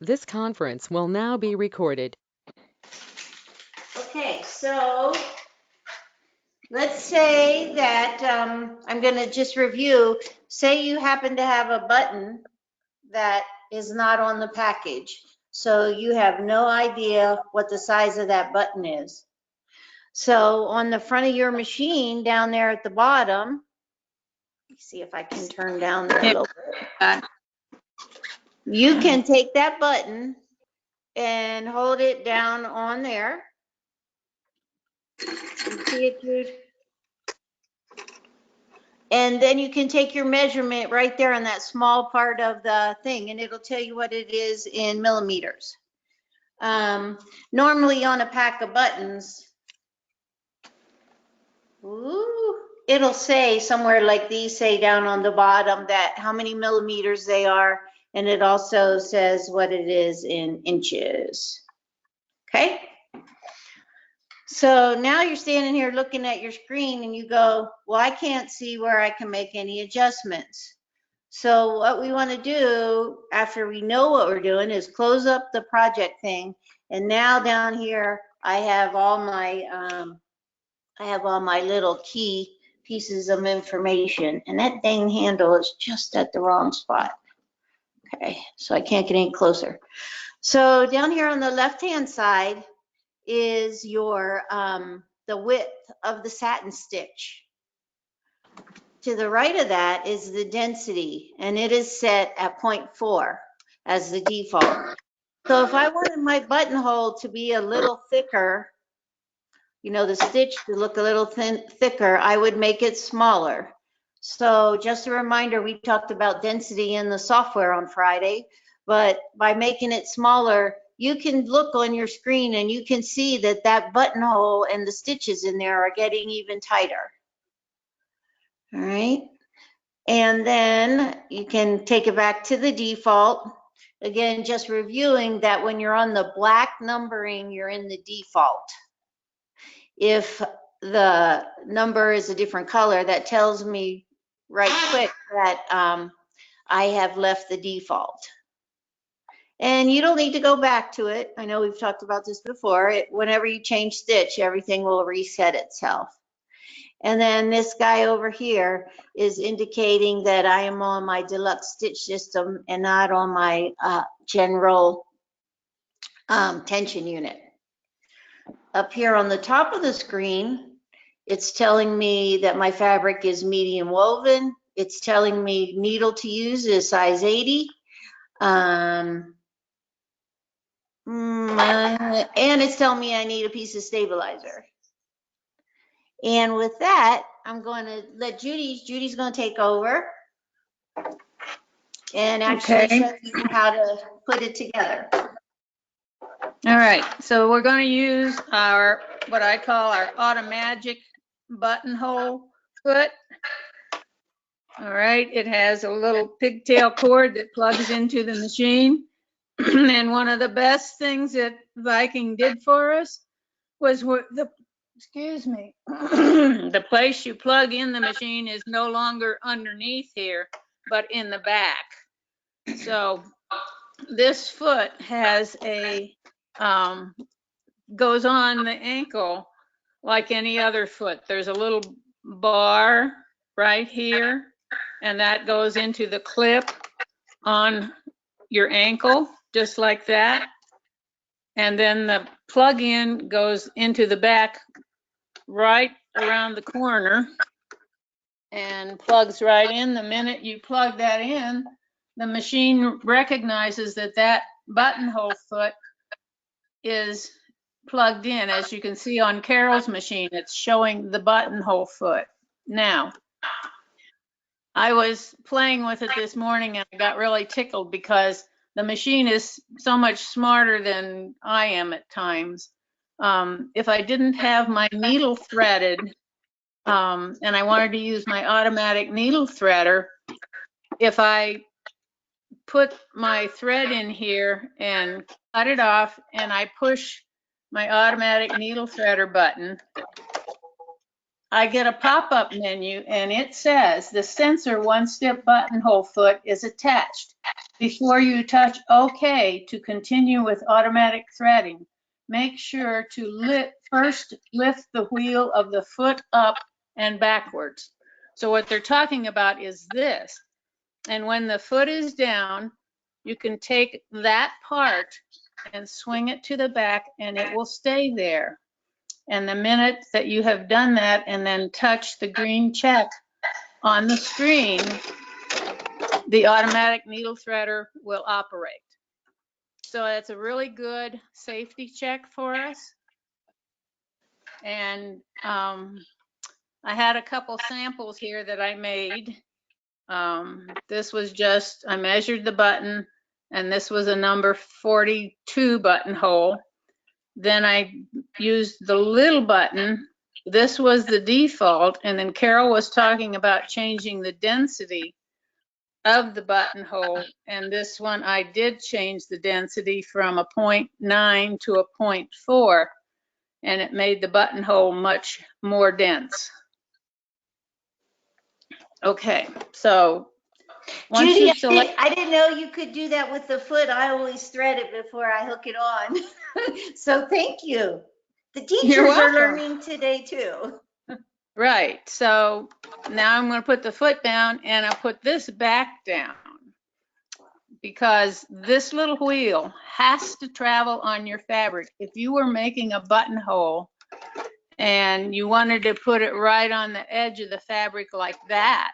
This conference will now be recorded. Okay, so let's say that I'm going to just review. Say you happen to have a button that is not on the package. So you have no idea what the size of that button is. So on the front of your machine down there at the bottom, let me see if I can turn down there a little bit. You can take that button and hold it down on there. You see it, Jude? And then you can take your measurement right there on that small part of the thing, and it'll tell you what it is in millimeters. Normally on a pack of buttons, it'll say somewhere like these say down on the bottom that how many millimeters they are, and it also says what it is in inches. Okay? So now you're standing here looking at your screen and you go, well, I can't see where I can make any adjustments. So what we want to do after we know what we're doing is close up the project thing. And now down here, I have all my little key pieces of information, and that dang handle is just at the wrong spot. Okay, so I can't get any closer. So down here on the left-hand side is your the width of the satin stitch. To the right of that is the density, and it is set at 0.4 as the default. So if I wanted my buttonhole to be a little thicker, you know, the stitch to look a little thicker, I would make it smaller. So just a reminder, we talked about density in the software on Friday, but by making it smaller, you can look on your screen and you can see that that buttonhole and the stitches in there are getting even tighter. All right. And then you can take it back to the default. Again, just reviewing that when you're on the black numbering, you're in the default. If the number is a different color, that tells me right quick that I have left the default. And you don't need to go back to it. I know we've talked about this before. Whenever you change stitch, everything will reset itself. And then this guy over here is indicating that I am on my deluxe stitch system and not on my general tension unit. Up here on the top of the screen, it's telling me that my fabric is medium woven. It's telling me needle to use is size 80. And it's telling me I need a piece of stabilizer. And with that, I'm going to let Judy's going to take over and actually show you how to put it together. All right, so we're going to use our, what I call our automagic buttonhole foot. All right, it has a little pigtail cord that plugs into the machine. And one of the best things that Viking did for us was the the place you plug in the machine is no longer underneath here, but in the back. So this foot has a goes on the ankle like any other foot. There's a little bar right here, and that goes into the clip on your ankle, just like that. And then the plug-in goes into the back right around the corner and plugs right in. The minute you plug that in, the machine recognizes that that buttonhole foot is plugged in. As you can see on Carol's machine, it's showing the buttonhole foot. Now, I was playing with it this morning and I got really tickled because the machine is so much smarter than I am at times. If I didn't have my needle threaded and I wanted to use my automatic needle threader, if I put my thread in here and cut it off and I push my automatic needle threader button, I get a pop-up menu and it says the sensor one-step buttonhole foot is attached. Before you touch OK to continue with automatic threading, make sure to first lift the wheel of the foot up and backwards. So what they're talking about is this. And when the foot is down, you can take that part and swing it to the back and it will stay there. And the minute that you have done that and then touch the green check on the screen, the automatic needle threader will operate. So that's a really good safety check for us. And I had a couple samples here that I made. This was just, I measured the button, and this was a number 42 buttonhole. Then I used the little button. This was the default, and then Carol was talking about changing the density of the buttonhole, and this one I did change the density from a 0.9 to a 0.4, and it made the buttonhole much more dense. Okay, so once Judy, you select, I didn't know you could do that with the foot. I always thread it before I hook it on. So thank you. The teachers are learning today too. right, so now I'm going to put the foot down and I'll put this back down because this little wheel has to travel on your fabric. If you were making a buttonhole and you wanted to put it right on the edge of the fabric like that,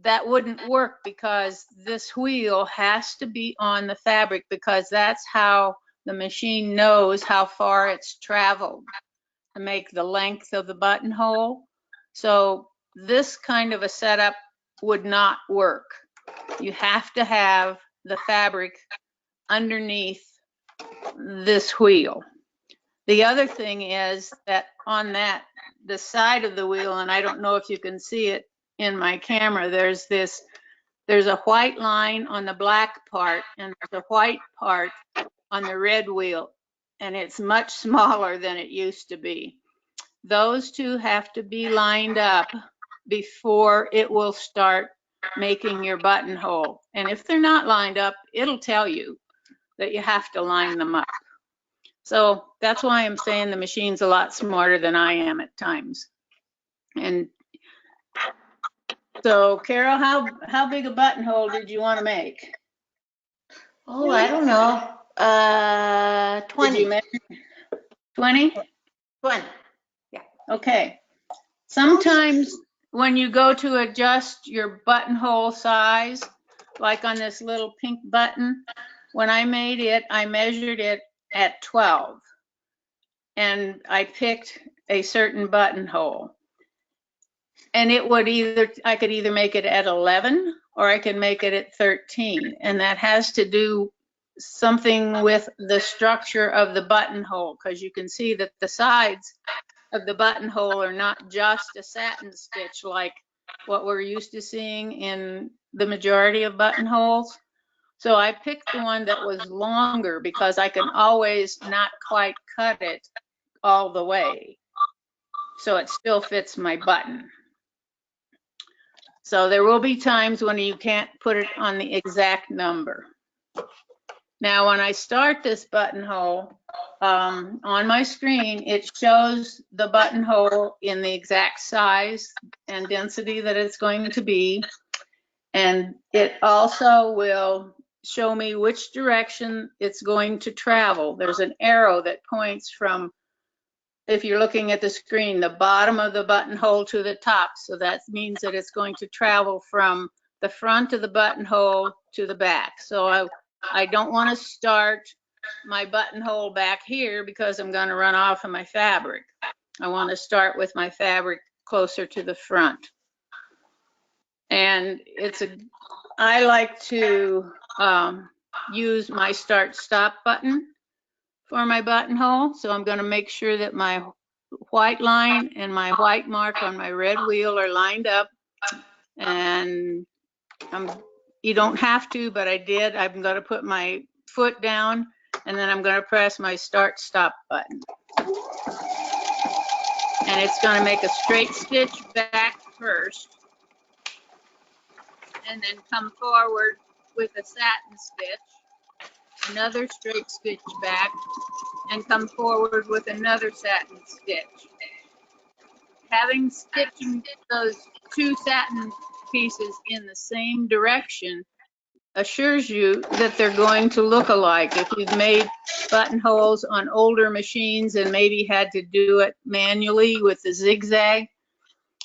that wouldn't work because this wheel has to be on the fabric because that's how the machine knows how far it's traveled to make the length of the buttonhole. So this kind of a setup would not work. You have to have the fabric underneath this wheel. The other thing is that on the side of the wheel, and I don't know if you can see it in my camera, there's a white line on the black part and there's a white part on the red wheel, and it's much smaller than it used to be. Those two have to be lined up before it will start making your buttonhole. And if they're not lined up, it'll tell you that you have to line them up. So that's why I'm saying the machine's a lot smarter than I am at times. And so, Carol, how big a buttonhole did you want to make? Oh, I don't know. 20. Did you measure 20? 20. Yeah. Okay. Sometimes when you go to adjust your buttonhole size, like on this little pink button, when I made it, I measured it at 12. And I picked a certain buttonhole. And it would I could either make it at 11 or I could make it at 13. And that has to do something with the structure of the buttonhole, because you can see that the sides of the buttonhole are not just a satin stitch like what we're used to seeing in the majority of buttonholes. So I picked the one that was longer because I can always not quite cut it all the way. So it still fits my button. So there will be times when you can't put it on the exact number. Now, when I start this buttonhole, on my screen, it shows the buttonhole in the exact size and density that it's going to be. And it also will show me which direction it's going to travel. There's an arrow that points from, if you're looking at the screen, the bottom of the buttonhole to the top. So that means that it's going to travel from the front of the buttonhole to the back. So I don't want to start my buttonhole back here because I'm going to run off of my fabric. I want to start with my fabric closer to the front. And I like to use my start stop button for my buttonhole. So I'm going to make sure that my white line and my white mark on my red wheel are lined up. And you don't have to, but I did. I'm going to put my foot down and then I'm going to press my start stop button. and it's going to make a straight stitch back first, and then come forward with a satin stitch, another straight stitch back, and come forward with another satin stitch. Having stitching those two satin pieces in the same direction assures you that they're going to look alike. If you've made buttonholes on older machines and maybe had to do it manually with the zigzag,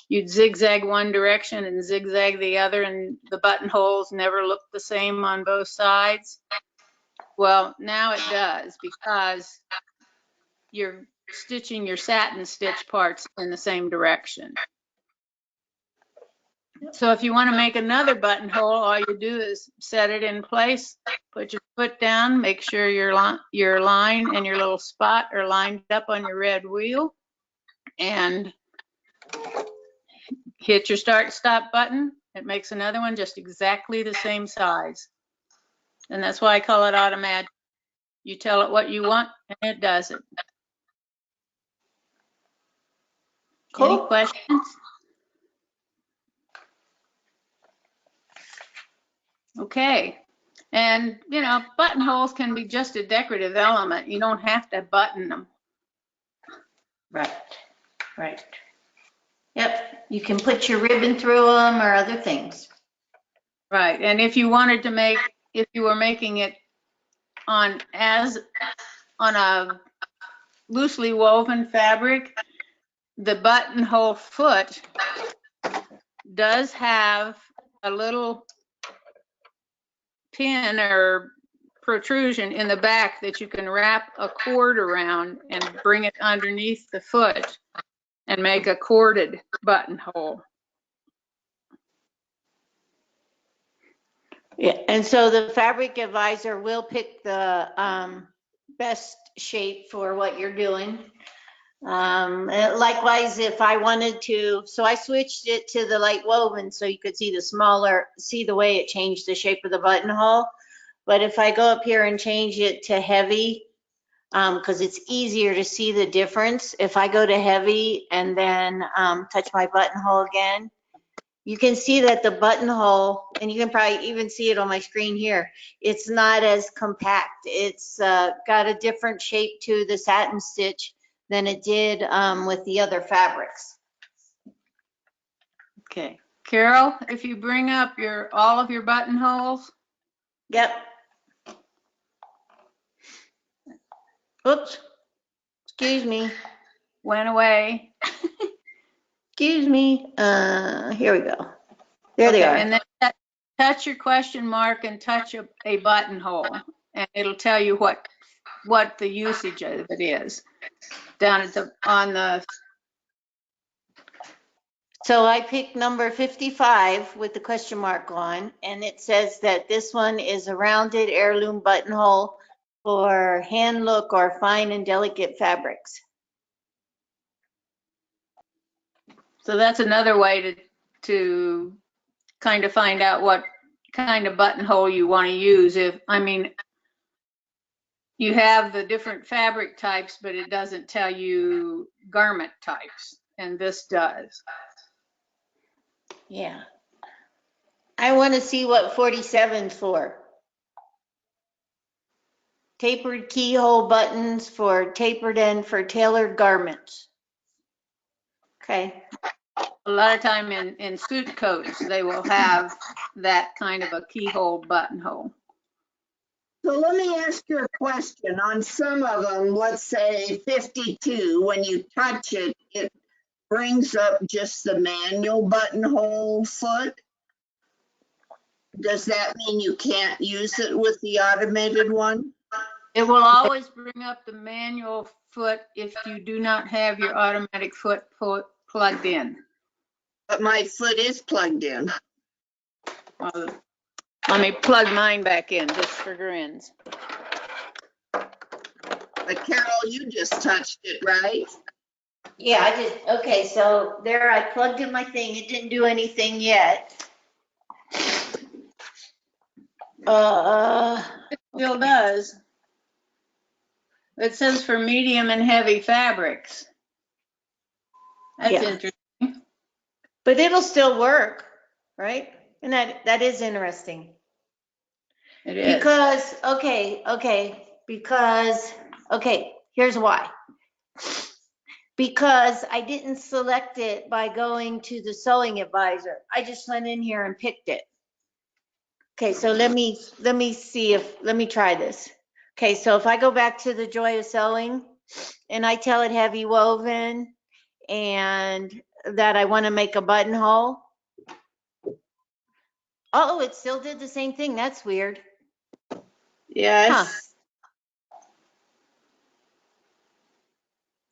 you'd zigzag one direction and zigzag the other, and the buttonholes never look the same on both sides. Well, now it does, because you're stitching your satin stitch parts in the same direction. So if you want to make another buttonhole, all you do is set it in place, put your foot down, make sure your line and your little spot are lined up on your red wheel, and hit your start stop button. It makes another one just exactly the same size. And that's why I call it automatic. You tell it what you want and it does it. Cool. Any questions? Okay. And, you know, buttonholes can be just a decorative element. You don't have to button them. Right, right. Yep, you can put your ribbon through them or other things. Right. And if you wanted to make, if you were making it on a loosely woven fabric, the buttonhole foot does have a little pin or protrusion in the back that you can wrap a cord around and bring it underneath the foot and make a corded buttonhole. Yeah, and so the fabric advisor will pick the best shape for what you're doing. And likewise, if I wanted to, so I switched it to the light woven so you could see the way it changed the shape of the buttonhole. But if I go up here and change it to heavy, because it's easier to see the difference, if I go to heavy and then touch my buttonhole again, you can see that the buttonhole, and you can probably even see it on my screen here, it's not as compact. It's got a different shape to the satin stitch than it did with the other fabrics. Okay. Carol, if you bring up all of your buttonholes. Yep. Oops. Excuse me. Went away. Excuse me. Here we go. There they are. And then touch your question mark and touch a buttonhole, and it'll tell you what the usage of it is down at on the. So I picked number 55 with the question mark on, and it says that this one is a rounded heirloom buttonhole for hand look or fine and delicate fabrics. So that's another way to kind of find out what kind of buttonhole you want to use. You have the different fabric types, but it doesn't tell you garment types, and this does. Yeah. I want to see what 47's for. Tapered keyhole buttons for tapered end for tailored garments. Okay. A lot of time in suit coats, they will have that kind of a keyhole buttonhole. So let me ask you a question. On some of them, let's say 52, when you touch it, it brings up just the manual buttonhole foot. Does that mean you can't use it with the automated one? It will always bring up the manual foot if you do not have your automatic foot plugged in. But my foot is plugged in. Let me plug mine back in just for grins. But Carol, you just touched it, right? Yeah, okay, so there I plugged in my thing. It didn't do anything yet. It still does. It says for medium and heavy fabrics. That's Yeah. interesting. But it'll still work, right? And that is interesting. It is. Because, here's why. Because I didn't select it by going to the sewing advisor. I just went in here and picked it. Okay, so let me try this. Okay, so if I go back to the Joy of Sewing and I tell it heavy woven and that I want to make a buttonhole. Oh, it still did the same thing. That's weird. Yes.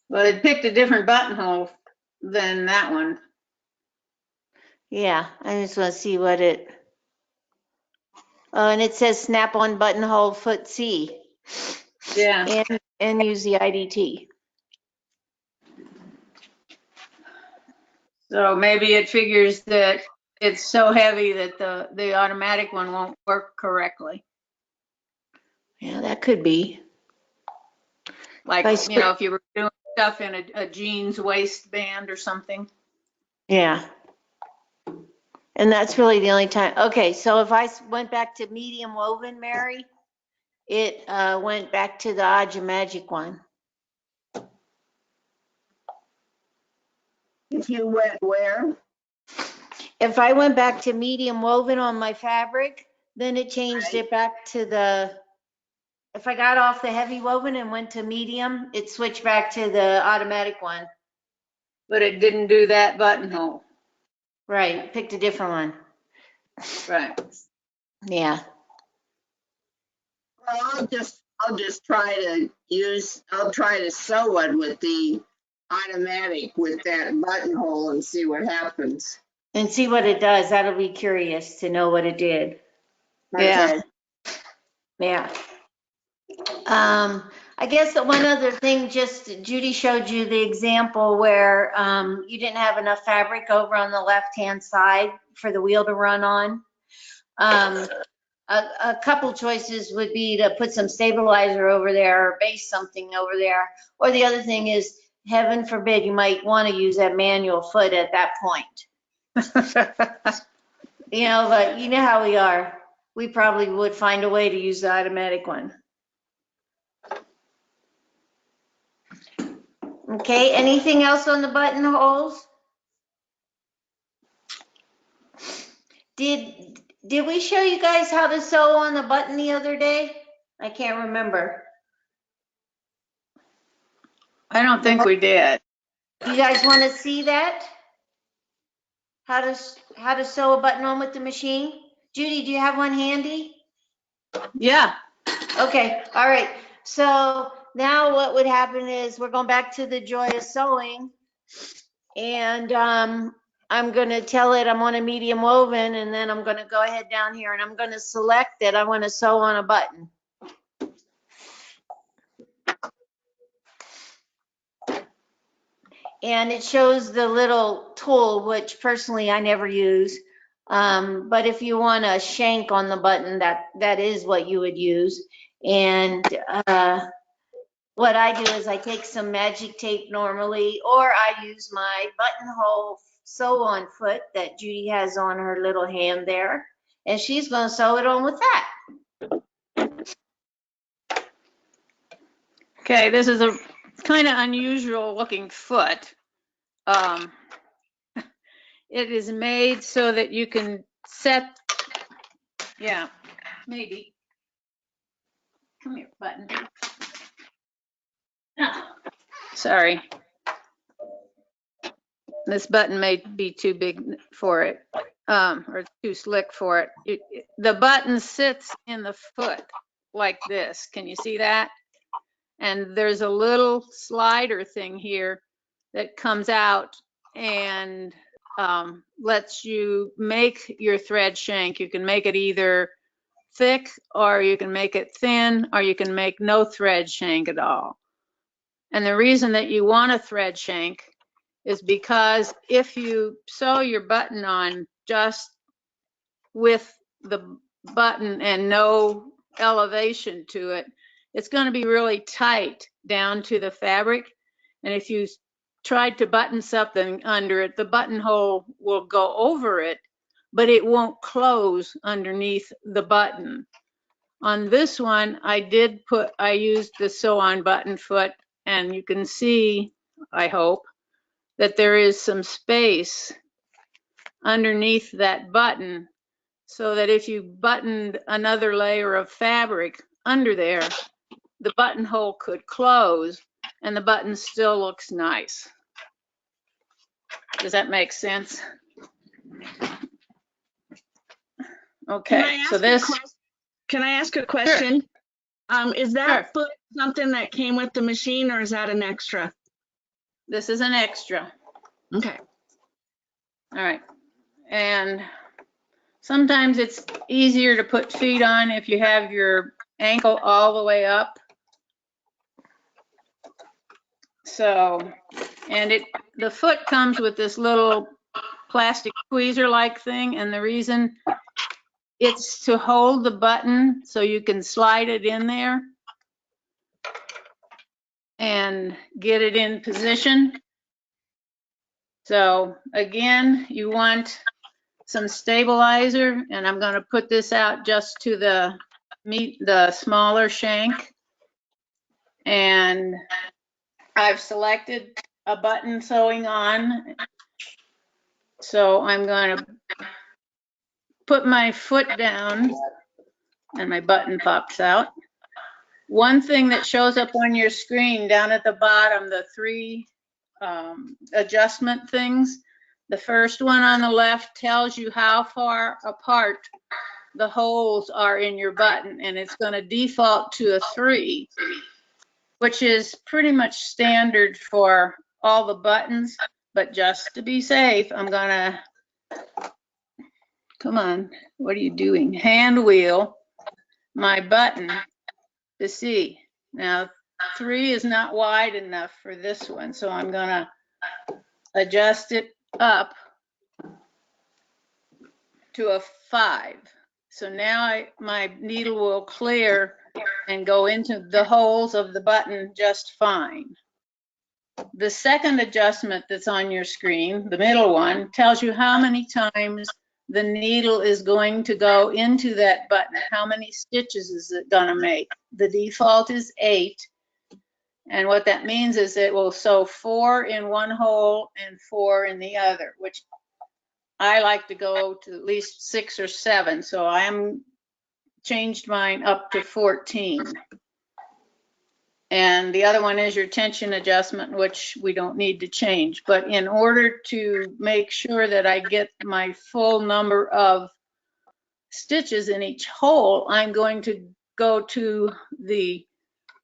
Well, it picked a different buttonhole than that one. Yeah, I just want to see what it. And it says snap on buttonhole foot C. Yeah. And use the IDT. So maybe it figures that it's so heavy that the automatic one won't work correctly. Yeah, that could be. Like, If you know, if you were doing stuff in a jeans waistband or something. Yeah. And that's really the only time. Okay, so if I went back to medium woven, Mary, it went back to the Aja Magic one. If you went where? If I went back to medium woven on my fabric, then it changed it back to the, if I got off the heavy woven and went to medium, it switched back to the automatic one. But it didn't do that buttonhole. Right, picked a different one. Right. Yeah. Well, I'll just try to sew it with the automatic with that buttonhole and see what happens. And see what it does. That'll be curious to know what it did. Yeah. Okay. Yeah. I guess that one other thing, just Judy showed you the example where you didn't have enough fabric over on the left-hand side for the wheel to run on. A couple choices would be to put some stabilizer over there or base something over there. Or the other thing is, heaven forbid, you might want to use that manual foot at that point. You know, but you know how we are. We probably would find a way to use the automatic one. Okay, anything else on the buttonholes? Did we show you guys how to sew on the button the other day? I can't remember. I don't think we did. You guys want to see that? How to sew a button on with the machine? Judy, do you have one handy? Yeah. Okay, all right. So now what would happen is we're going back to the Joy of Sewing, and I'm going to tell it I'm on a medium woven, and then I'm going to go ahead down here and I'm going to select it. I want to sew on a button. And it shows the little tool, which personally I never use. But if you want a shank on the button, that is what you would use. And what I do is I take some magic tape normally, or I use my buttonhole sew-on foot that Judy has on her little hand there. And she's going to sew it on with that. Okay, this is a kind of unusual looking foot. It is made so that you can set, yeah, maybe. Come here, button. Oh, sorry. This button may be too big for it, or too slick for it. The button sits in the foot like this. Can you see that? And there's a little slider thing here that comes out and lets you make your thread shank. You can make it either thick, or you can make it thin, or you can make no thread shank at all. And the reason that you want a thread shank is because if you sew your button on just with the button and no elevation to it, it's going to be really tight down to the fabric. And if you tried to button something under it, the buttonhole will go over it, but it won't close underneath the button. On this one, I used the sew-on button foot, and you can see, I hope, that there is some space underneath that button, so that if you buttoned another layer of fabric under there, the buttonhole could close and the button still looks nice. Does that make sense? Okay, so this. Can I ask a question? Is that foot something that came with the machine, or is that an extra? This is an extra. Okay. All right. And sometimes it's easier to put feet on if you have your ankle all the way up. So, and the foot comes with this little plastic tweezer-like thing, and the reason it's to hold the button so you can slide it in there and get it in position. So again, you want some stabilizer, and I'm going to put this out just to the smaller shank. And I've selected a button sewing on. So I'm going to put my foot down and my button pops out. One thing that shows up on your screen down at the bottom, the three adjustment things. The first one on the left tells you how far apart the holes are in your button, and it's going to default to a 3, which is pretty much standard for all the buttons. But just to be safe, I'm going to, come on, what are you doing? Hand wheel my button to see. Now, 3 is not wide enough for this one, so I'm going to adjust it up to a 5. So now my needle will clear and go into the holes of the button just fine. The second adjustment that's on your screen, the middle one, tells you how many times the needle is going to go into that button. How many stitches is it going to make? The default is 8. And what that means is it will sew 4 in one hole and 4 in the other, which I like to go to at least 6 or 7. So I am changed mine up to 14. And the other one is your tension adjustment, which we don't need to change. But in order to make sure that I get my full number of stitches in each hole, I'm going to go to the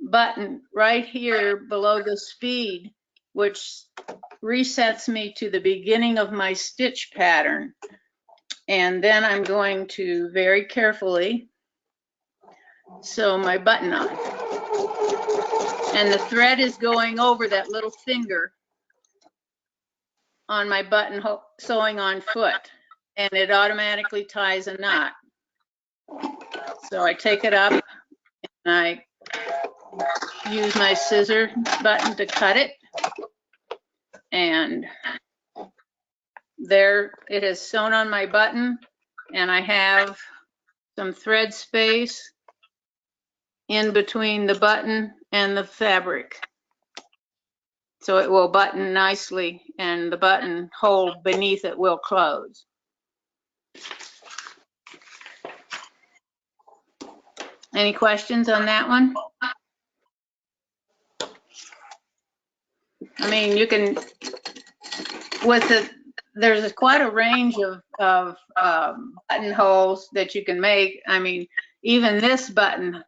button right here below the speed, which resets me to the beginning of my stitch pattern. And then I'm going to very carefully sew my button on. And the thread is going over that little finger on my button sewing on foot, and it automatically ties a knot. So I take it up and I use my scissor button to cut it, and there it is sewn on my button, and I have some thread space in between the button and the fabric. So it will button nicely, and the button hole beneath it will close. Any questions on that one? I mean, you can, there's quite a range of buttonholes that you can make. I mean, even this button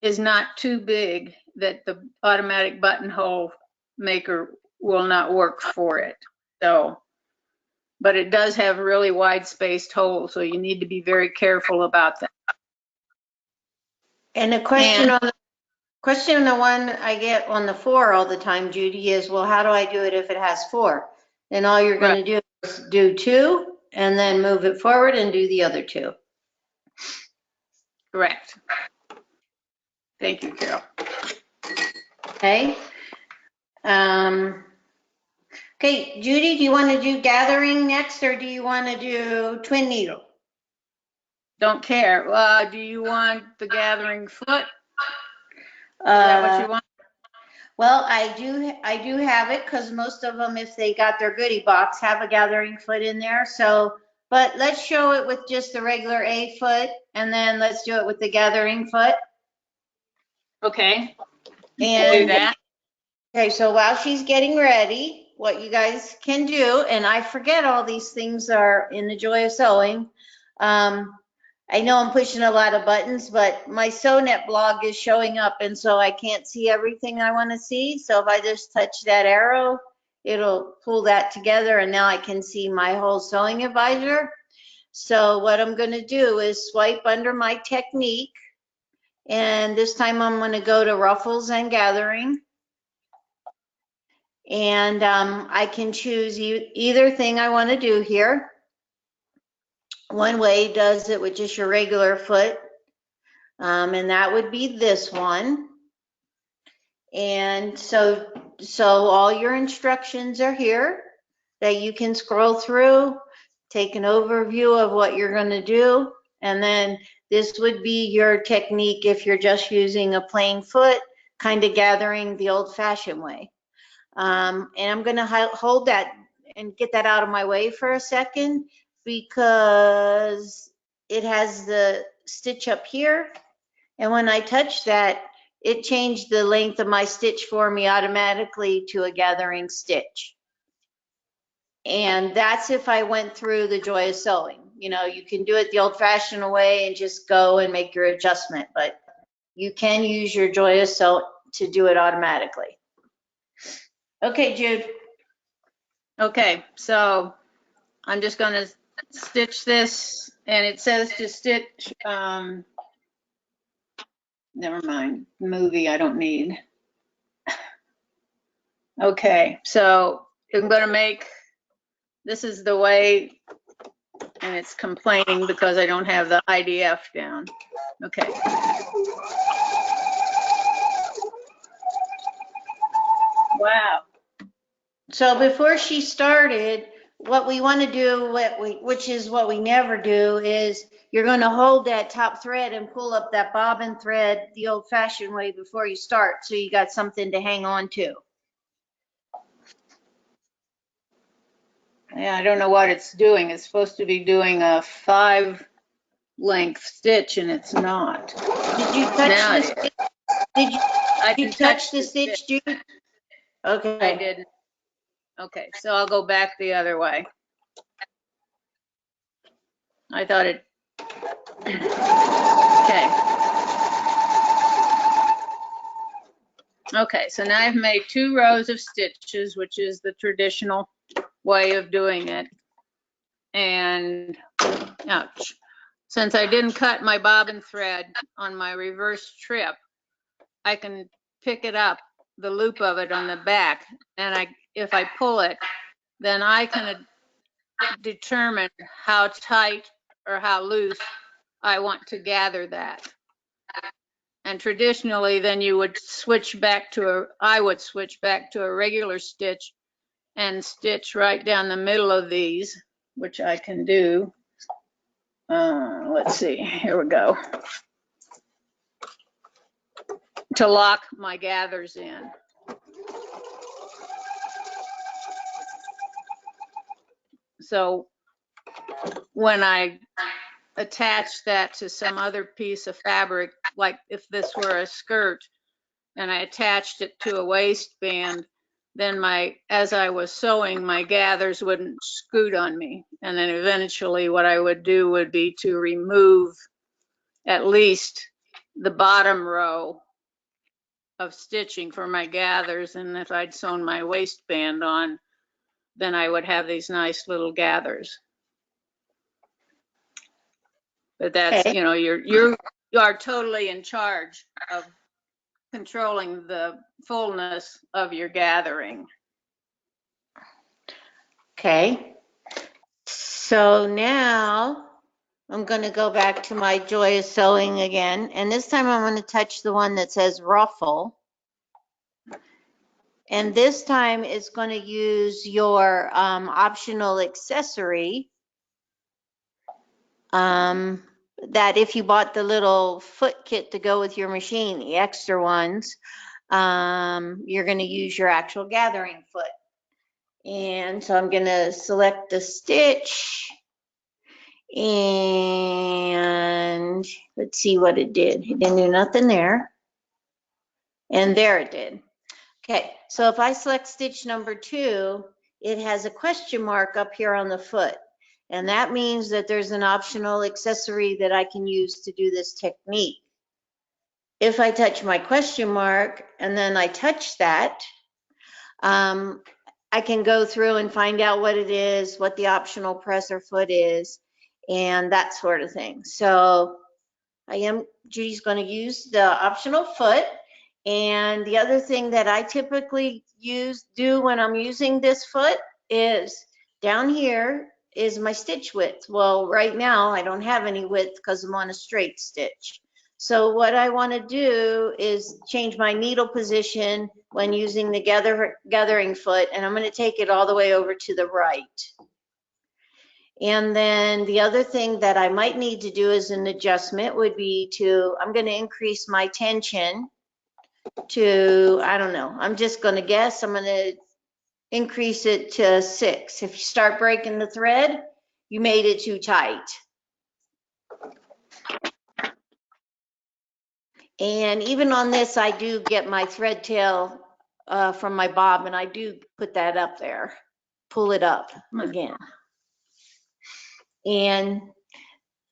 is not too big that the automatic buttonhole maker will not work for it. So, but it does have really wide spaced holes, so you need to be very careful about that. And the question on the one I get on the 4 all the time, Judy, is, well, how do I do it if it has 4? Then all you're going to do is do 2 and then move it forward and do the other 2. Correct. Thank you, Carol. Okay. Okay, Judy, do you want to do gathering next or do you want to do twin needle? Don't care. Do you want the gathering foot? Is that what you want? Well, I do have it because most of them, if they got their goodie box, have a gathering foot in there. So, but let's show it with just the regular A foot and then let's do it with the gathering foot. Okay. And Do that. okay, so while she's getting ready, what you guys can do, and I forget all these things are in the Joy of Sewing. I know I'm pushing a lot of buttons, but my SewNet blog is showing up, and so I can't see everything I want to see. So if I just touch that arrow, it'll pull that together, and now I can see my whole sewing advisor. So what I'm going to do is swipe under my technique, and this time I'm going to go to Ruffles and Gathering. And I can choose either thing I want to do here. One way does it with just your regular foot, and that would be this one. And so all your instructions are here that you can scroll through, take an overview of what you're going to do, and then this would be your technique if you're just using a plain foot, kind of gathering the old-fashioned way. And I'm going to hold that and get that out of my way for a second because it has the stitch up here. And when I touch that, it changed the length of my stitch for me automatically to a gathering stitch. And that's if I went through the Joy of Sewing. You know, you can do it the old-fashioned way and just go and make your adjustment, but you can use your Joy of Sewing to do it automatically. Okay, Jude. Okay, so I'm just going to stitch this, and it says to stitch, never mind, movie I don't need. Okay, so I'm going to make, this is the way, and it's complaining because I don't have the IDF down. Okay. Wow. So before she started, what we want to do, which is what we never do, is you're going to hold that top thread and pull up that bobbin thread the old-fashioned way before you start, so you got something to hang on to. Yeah, I don't know what it's doing. It's supposed to be doing a 5-length stitch, and it's not. Did you touch the stitch? Did you touch the stitch, Jude? Okay. I didn't. Okay, so I'll go back the other way. I thought it. Okay. Okay, so now I've made 2 rows of stitches, which is the traditional way of doing it. And ouch. Since I didn't cut my bobbin thread on my reverse trip, I can pick it up, the loop of it on the back, and if I pull it, then I can determine how tight or how loose I want to gather that. And traditionally, then you would switch back to I would switch back to a regular stitch and stitch right down the middle of these, which I can do. Let's see, here we go. To lock my gathers in. So when I attach that to some other piece of fabric, like if this were a skirt and I attached it to a waistband, then as I was sewing, my gathers wouldn't scoot on me. And then eventually what I would do would be to remove at least the bottom row of stitching for my gathers. And if I'd sewn my waistband on, then I would have these nice little gathers. But that's, Okay. you know, you are totally in charge of controlling the fullness of your gathering. Okay. So now I'm going to go back to my Joy of Sewing again, and this time I'm going to touch the one that says Ruffle. And this time it's going to use your optional accessory that if you bought the little foot kit to go with your machine, the extra ones, you're going to use your actual gathering foot. And so I'm going to select the stitch and let's see what it did. It didn't do nothing there. And there it did. Okay, so if I select stitch number 2, it has a question mark up here on the foot. And that means that there's an optional accessory that I can use to do this technique. If I touch my question mark and then I touch that, I can go through and find out what it is, what the optional presser foot is, and that sort of thing. So Judy's going to use the optional foot. And the other thing that I typically do when I'm using this foot is down here is my stitch width. Well, right now I don't have any width because I'm on a straight stitch. So what I want to do is change my needle position when using the gathering foot, and I'm going to take it all the way over to the right. And then the other thing that I might need to do as an adjustment would be I'm going to increase my tension to, I don't know, I'm just going to guess, I'm going to increase it to 6. If you start breaking the thread, you made it too tight. And even on this, I do get my thread tail from my bob, and I do put that up there, pull it up again. And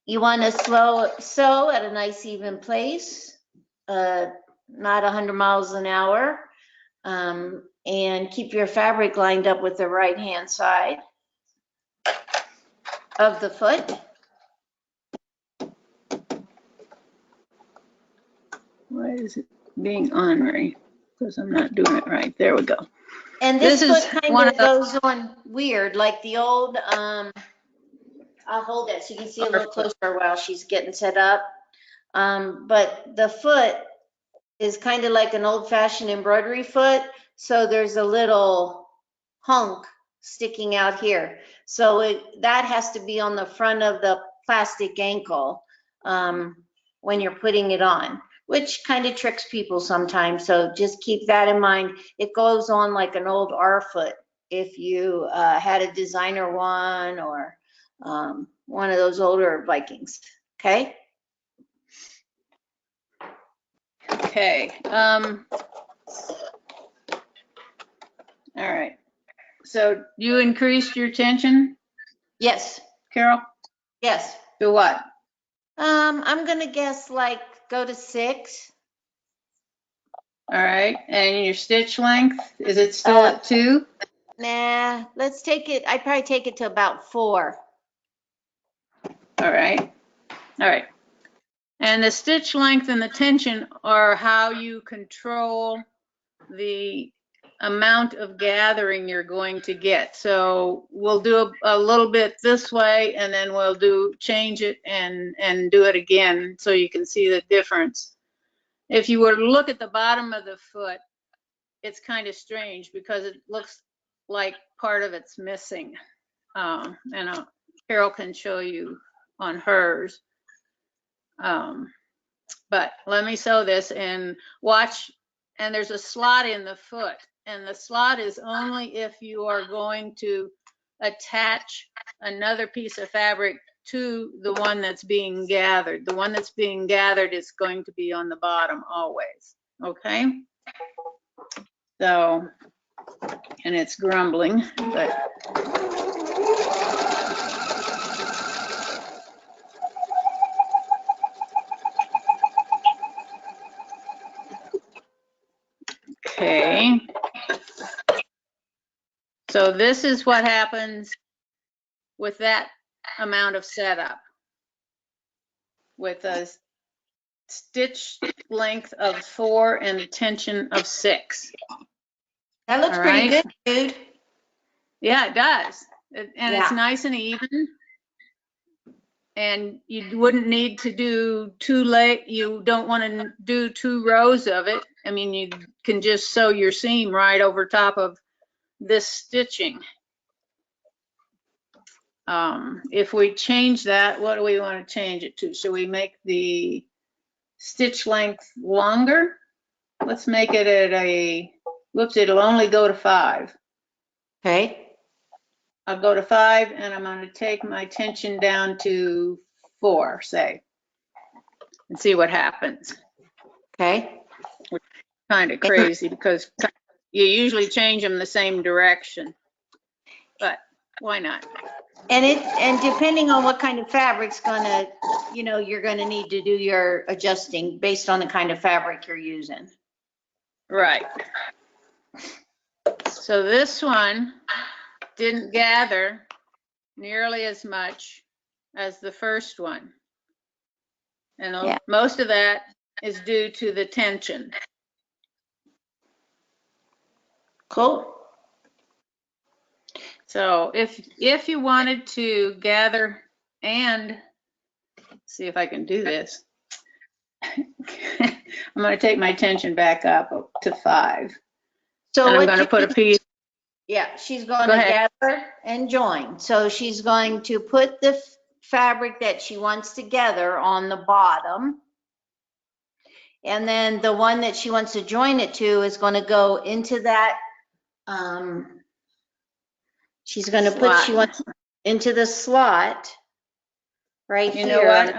you want to sew at a nice even pace, not 100 miles an hour, and keep your fabric lined up with the right hand side of the foot. Why is it being on right? Because I'm not doing it right. There we go. And this This is foot kind one of of the- goes on weird, like the old, I'll hold it so you can see a little closer while she's getting set up. But the foot is kind of like an old-fashioned embroidery foot. So there's a little hunk sticking out here. So that has to be on the front of the plastic ankle when you're putting it on, which kind of tricks people sometimes. So just keep that in mind. It goes on like an old R foot if you had a designer one or one of those older Vikings. Okay. Okay. All right. So you increased your tension, Yes. Carol? Yes. To what? I'm gonna guess like go to 6. All right. And your stitch length, is it still at 2? Nah, let's take it. I'd probably take it to about 4. All right. All right. And the stitch length and the tension are how you control the amount of gathering you're going to get. So we'll do a little bit this way, and then we'll change it and do it again so you can see the difference. If you were to look at the bottom of the foot, it's kind of strange because it looks like part of it's missing. And Carol can show you on hers. But let me sew this and watch, and there's a slot in the foot, and the slot is only if you are going to attach another piece of fabric to the one that's being gathered. The one that's being gathered is going to be on the bottom always, okay? So, and it's grumbling, but okay. So this is what happens with that amount of setup. With a stitch length of 4 and a tension of 6. That looks All pretty right. good, dude. Yeah, it does. And Yeah. it's nice and even. And you wouldn't need to do you don't want to do 2 rows of it. I mean, you can just sew your seam right over top of this stitching. If we change that, what do we want to change it to? Should we make the stitch length longer? Let's make it at whoops, it'll only go to 5. Okay. I'll go to 5 and I'm going to take my tension down to 4, say, and see what happens. Okay. Kind of crazy because you usually change them the same direction, but why not? And depending on what kind of fabric's gonna, you're gonna need to do your adjusting based on the kind of fabric you're using. Right. So this one didn't gather nearly as much as the first one. And most of that is due to the tension. Cool. So if you wanted to gather and see if I can do this, I'm going to take my tension back up to 5. So and I'm going to put a piece. Yeah, she's going Go to ahead. gather and join. So she's going to put the fabric that she wants to gather on the bottom. And then the one that she wants to join it to is going to go into that. She's going to put, she wants into the slot right here. You know what?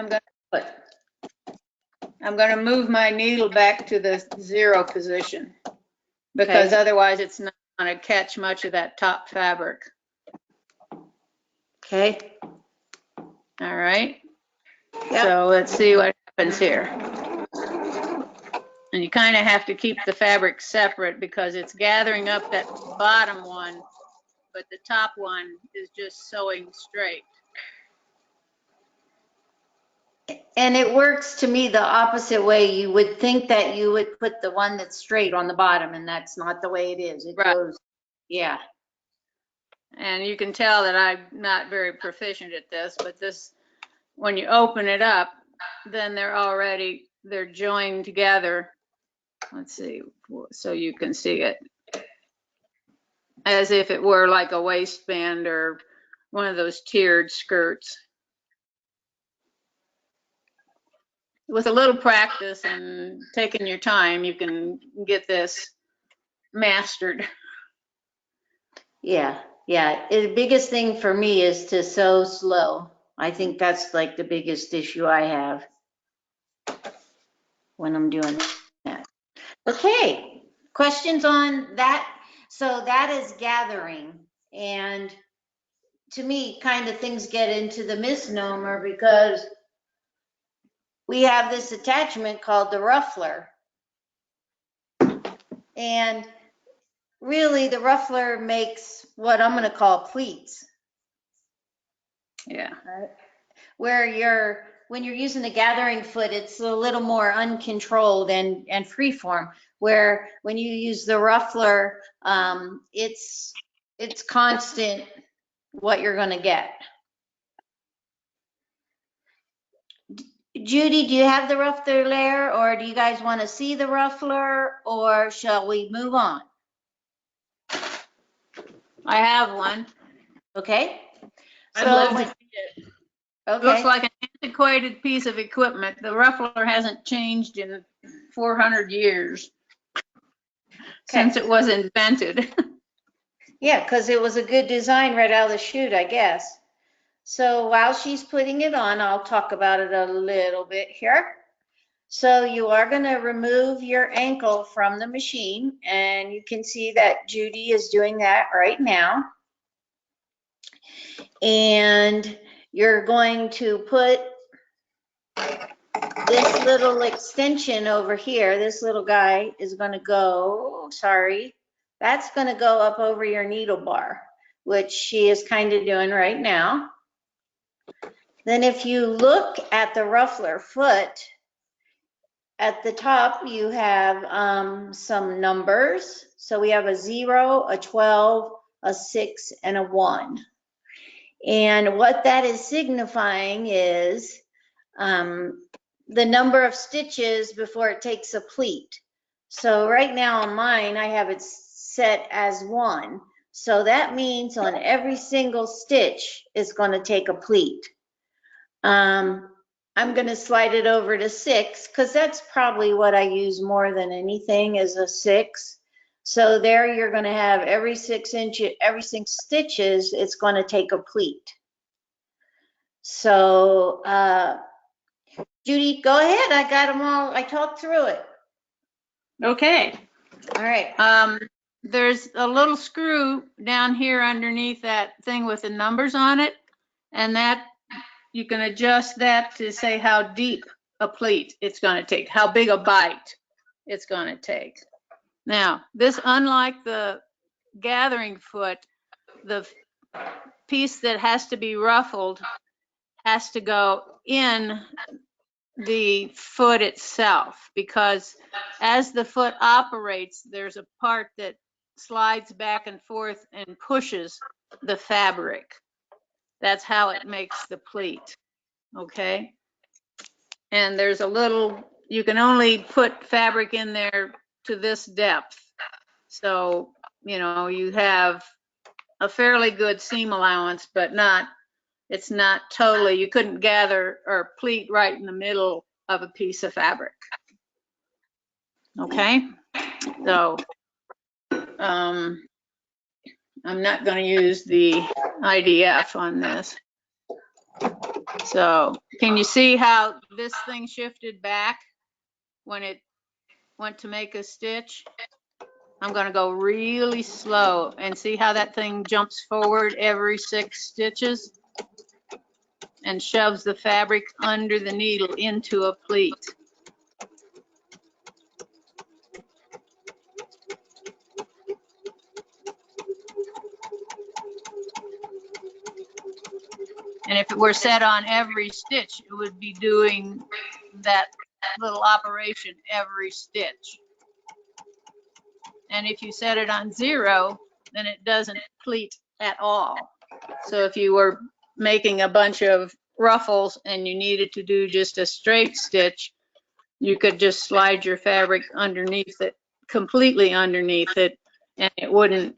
I'm going to move my needle back to the 0 position because otherwise it's not going to catch much of that top fabric. Okay. All right. Yep. So let's see what happens here. And you kind of have to keep the fabric separate because it's gathering up that bottom one, but the top one is just sewing straight. And it works to me the opposite way. You would think that you would put the one that's straight on the bottom, and that's not the way it is. It goes, yeah. And you can tell that I'm not very proficient at this, but this, when you open it up, then they're joined together. Let's see, so you can see it as if it were like a waistband or one of those tiered skirts. With a little practice and taking your time, you can get this mastered. Yeah, yeah. The biggest thing for me is to sew slow. I think that's like the biggest issue I have when I'm doing that. Okay, questions on that? So that is gathering. And to me, kind of things get into the misnomer because we have this attachment called the ruffler. And really the ruffler makes what I'm going to call pleats. Yeah. When you're using the gathering foot, it's a little more uncontrolled and freeform. Where when you use the ruffler, it's constant what you're going to get. Judy, do you have the ruffler there, or do you guys want to see the ruffler, or shall we move on? I have one. Okay. I'd love to see it. Okay. Looks like an antiquated piece of equipment. The ruffler hasn't changed in 400 years since it was invented. Yeah, because it was a good design right out of the chute, I guess. So while she's putting it on, I'll talk about it a little bit here. So you are going to remove your ankle from the machine, and you can see that Judy is doing that right now. And you're going to put this little extension over here. This little guy is going to go, that's going to go up over your needle bar, which she is kind of doing right now. Then if you look at the ruffler foot, at the top you have some numbers. So we have a 0, a 12, a 6, and a 1. And what that is signifying is the number of stitches before it takes a pleat. So right now on mine, I have it set as 1. So that means on every single stitch, it's going to take a pleat. I'm going to slide it over to 6 because that's probably what I use more than anything is a 6. So there you're going to have every 6 stitches, it's going to take a pleat. So, Judy, go ahead. I got them all. I talked through it. Okay. All right. There's a little screw down here underneath that thing with the numbers on it, and that you can adjust that to say how deep a pleat it's going to take, how big a bite it's going to take. Now, this, unlike the gathering foot, the piece that has to be ruffled has to go in the foot itself, because as the foot operates, there's a part that slides back and forth and pushes the fabric. That's how it makes the pleat, okay? And there's a little, you can only put fabric in there to this depth. So, you know, you have a fairly good seam allowance, but it's not totally, you couldn't gather or pleat right in the middle of a piece of fabric. Okay, so I'm not going to use the IDF on this. So can you see how this thing shifted back when it went to make a stitch? I'm going to go really slow and see how that thing jumps forward every 6 stitches and shoves the fabric under the needle into a pleat. And if it were set on every stitch, it would be doing that little operation every stitch. And if you set it on 0, then it doesn't pleat at all. So if you were making a bunch of ruffles and you needed to do just a straight stitch, you could just slide your fabric underneath it, completely underneath it, and it wouldn't,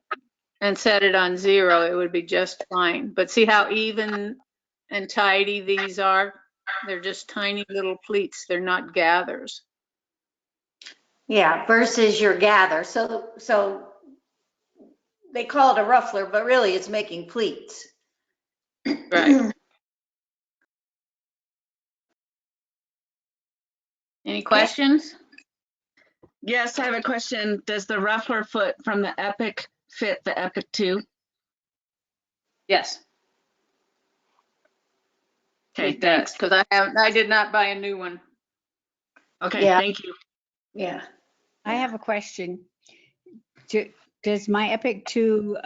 and set it on 0, it would be just fine. But see how even and tidy these are? They're just tiny little pleats. They're not gathers. Yeah, versus your gather. So they call it a ruffler, but really it's making pleats. Right. Any questions? Yes, I have a question. Does the ruffler foot from the Applique fit the Applique 2? Yes. Okay, It does, thanks. because I did not buy a new one. Okay, Yeah. thank you. Yeah. I have a question. Does my Applique 2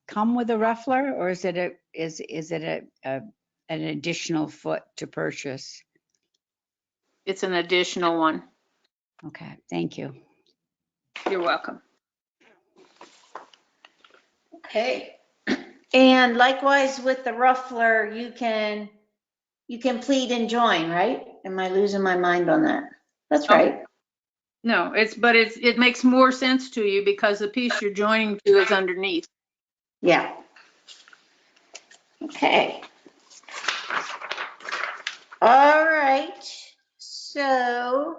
come with a ruffler, or is it an additional foot to purchase? It's an additional one. Okay, thank you. You're welcome. Okay. And likewise with the ruffler, you can pleat and join, right? Am I losing my mind on that? That's right. No, it makes more sense to you because the piece you're joining to is underneath. Yeah. Okay. All right. So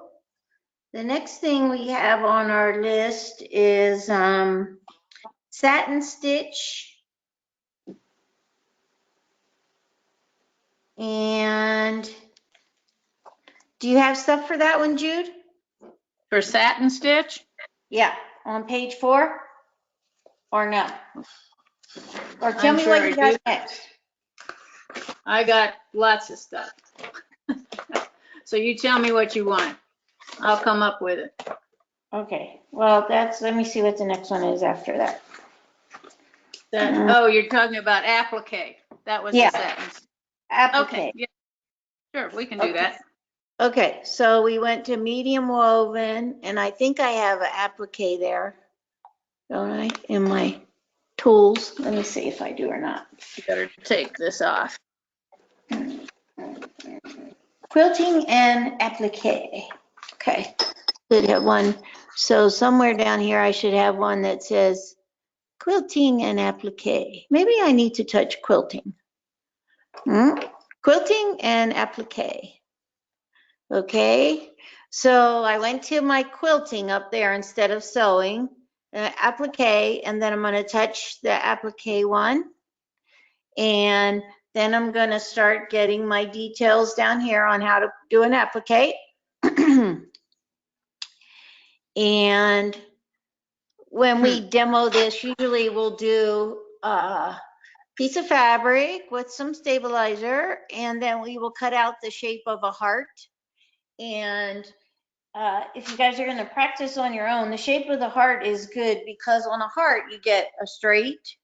the next thing we have on our list is Satin Stitch. And do you have stuff for that one, Jude? For Satin Stitch? Yeah, on page 4? Or no? Or tell me what you got next. I got lots of stuff. So you tell me what you want. I'll come up with it. Okay, well, let me see what the next one is after that. Oh, you're talking about applique. That was Yeah. the sentence. Applique. Okay, yeah. Sure, we can do that. Okay, so we went to medium woven, and I think I have an applique there, don't I? In my tools. Let me see if I do or not. Better take this off. Quilting and applique. Okay, should have one. So somewhere down here, I should have one that says quilting and applique. Maybe I need to touch quilting. Quilting and applique. Okay, so I went to my quilting up there instead of sewing, applique, and then I'm going to touch the applique one. And then I'm going to start getting my details down here on how to do an applique. And when we demo this, usually we'll do a piece of fabric with some stabilizer, and then we will cut out the shape of a heart. And if you guys are going to practice on your own, the shape of the heart is good because on a heart you get a straight,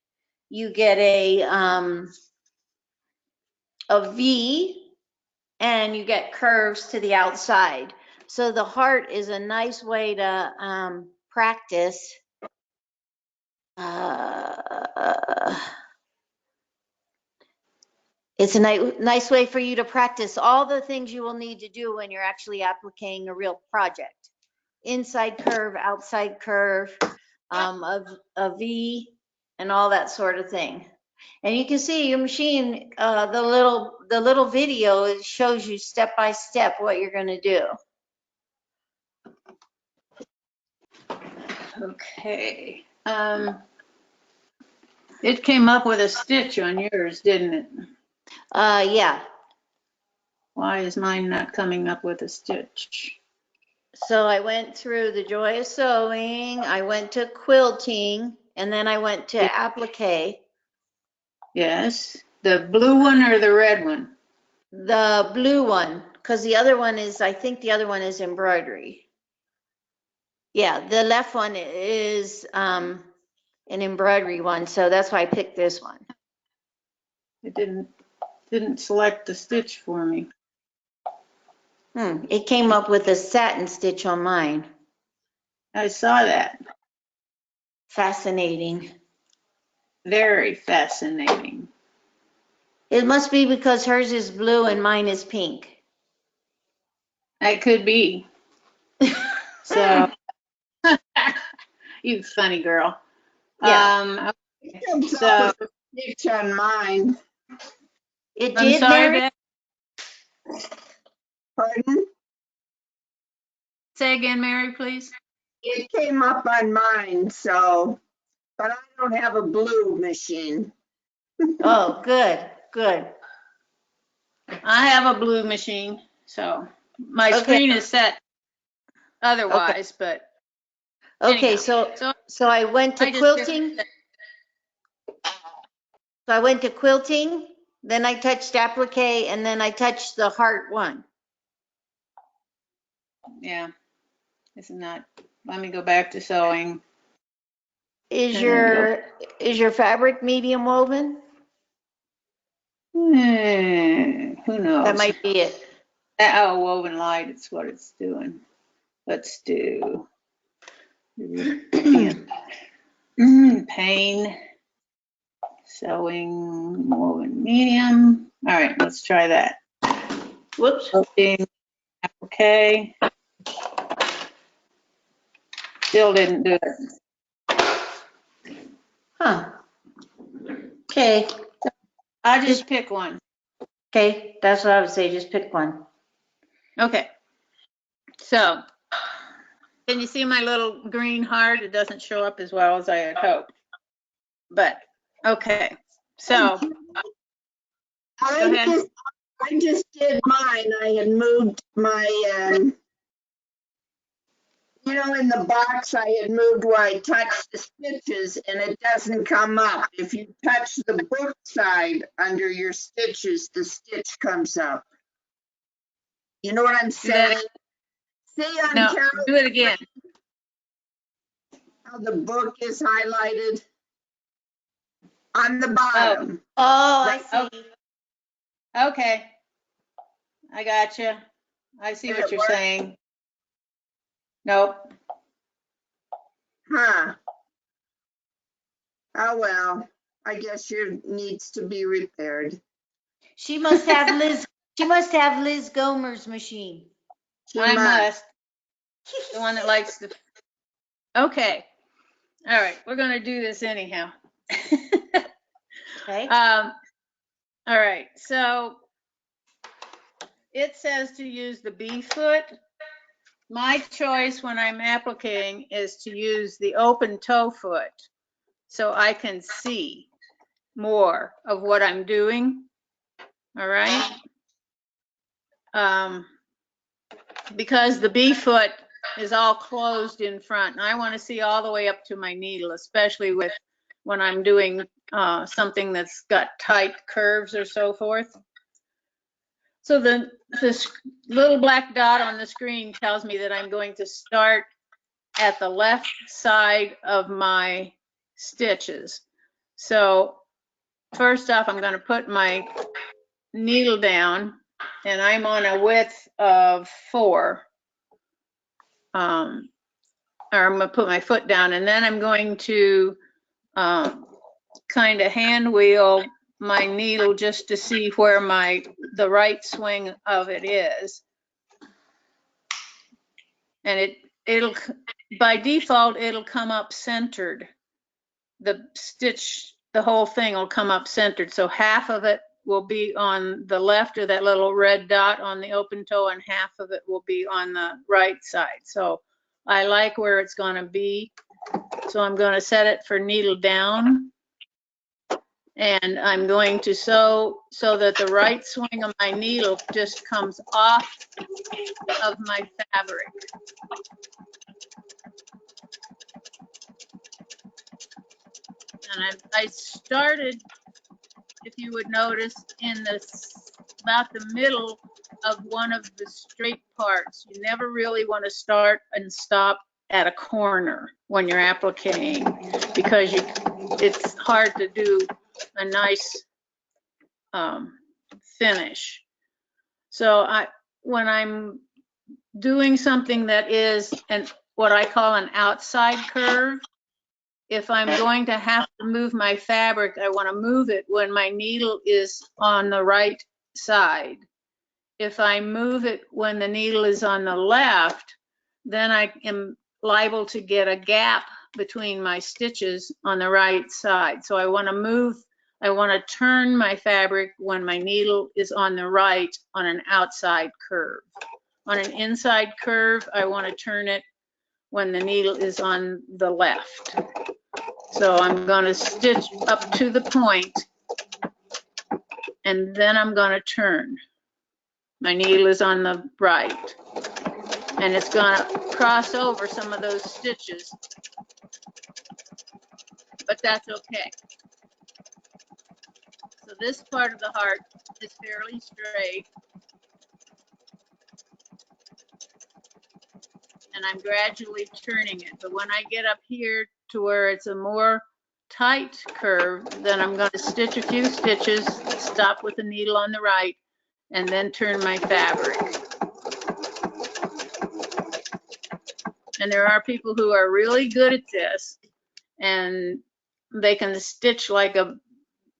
you get a V, and you get curves to the outside. So the heart is a nice way to practice. It's a nice way for you to practice all the things you will need to do when you're actually appliquing a real project. Inside curve, outside curve, a V, and all that sort of thing. And you can see your machine, the little video, it shows you step by step what you're going to do. Okay. It came up with a stitch on yours, didn't it? Yeah. Why is mine not coming up with a stitch? So I went through the Joy of Sewing, I went to quilting, and then I went to applique. Yes. The blue one or the red one? The blue one, because the other one is, I think the other one is embroidery. Yeah, the left one is an embroidery one, so that's why I picked this one. It didn't select the stitch for me. It came up with a satin stitch on mine. I saw that. Fascinating. Very fascinating. It must be because hers is blue and mine is pink. That could be. So, you funny girl. Yeah. It comes So, up with a stitch on mine. It I'm did, sorry, Mary? Beth. Pardon? Say again, Mary, please. It came up on mine, so, but I don't have a blue machine. Oh, good, good. I have a blue machine, so my Okay. screen is set otherwise, but Okay, anyhow. so I went to I just quilting. So I went to quilting, then I touched applique, and then I touched the heart one. Yeah, it's not. Let me go back to sewing. Is your fabric medium woven? Who knows? That might be it. Oh, woven light, it's what it's doing. Let's do pain, sewing, woven medium. All right, let's try that. Whoops. Quilting, applique. Still didn't do it. Huh. Okay. I just pick one. Okay, that's what I would say. Just pick one. Okay. So, can you see my little green heart? It doesn't show up as well as I had hoped. But, okay. So, go ahead. I just did mine. I had moved my, in the box, I had moved where I touched the stitches and it doesn't come up. If you touch the book side under your stitches, the stitch comes up. You know what I'm saying? See on No, Carol's do it again. how the book is highlighted? On the bottom. Oh, I see. Okay. I got you. I see Did what it you're work? saying. Nope. Huh. Oh, well, I guess yours needs to be repaired. She must have Liz Gomer's machine. She I must. must. The one that likes to. Okay. All right. We're going to do this anyhow. Okay. All right. So it says to use the B foot. My choice when I'm appliquing is to use the open toe foot so I can see more of what I'm doing. All right. Because the B foot is all closed in front, and I want to see all the way up to my needle, especially with when I'm doing something that's got tight curves or so forth. So this little black dot on the screen tells me that I'm going to start at the left side of my stitches. So first off, I'm going to put my needle down, and I'm on a width of 4. Or I'm going to put my foot down, and then I'm going to kind of hand wheel my needle just to see where the right swing of it is. And it'll by default, it'll come up centered. The stitch, the whole thing will come up centered. So half of it will be on the left of that little red dot on the open toe, and half of it will be on the right side. So I like where it's going to be. So I'm going to set it for needle down. And I'm going to sew so that the right swing of my needle just comes off of my fabric. And I started, if you would notice, in about the middle of one of the straight parts. You never really want to start and stop at a corner when you're appliquing, because it's hard to do a nice finish. So when I'm doing something that is what I call an outside curve, if I'm going to have to move my fabric, I want to move it when my needle is on the right side. If I move it when the needle is on the left, then I am liable to get a gap between my stitches on the right side. So I want to turn my fabric when my needle is on the right on an outside curve. On an inside curve, I want to turn it when the needle is on the left. So I'm going to stitch up to the point, and then I'm going to turn. My needle is on the right, and it's going to cross over some of those stitches, but that's okay. So this part of the heart is fairly straight, and I'm gradually turning it. But when I get up here to where it's a more tight curve, then I'm going to stitch a few stitches, stop with the needle on the right, and then turn my fabric. And there are people who are really good at this, and they can stitch like a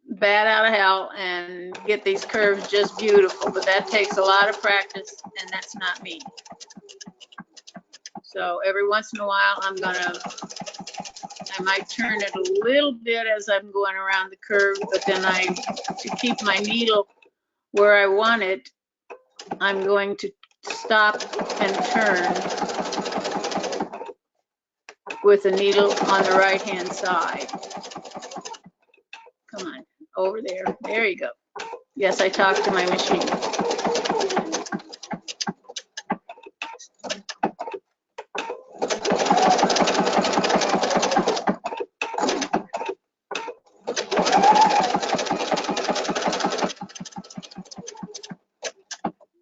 bat out of hell and get these curves just beautiful, but that takes a lot of practice, and that's not me. So every once in a while, I might turn it a little bit as I'm going around the curve, but then to keep my needle where I want it, I'm going to stop and turn with the needle on the right-hand side. Come on, over there. There you go. Yes, I talked to my machine.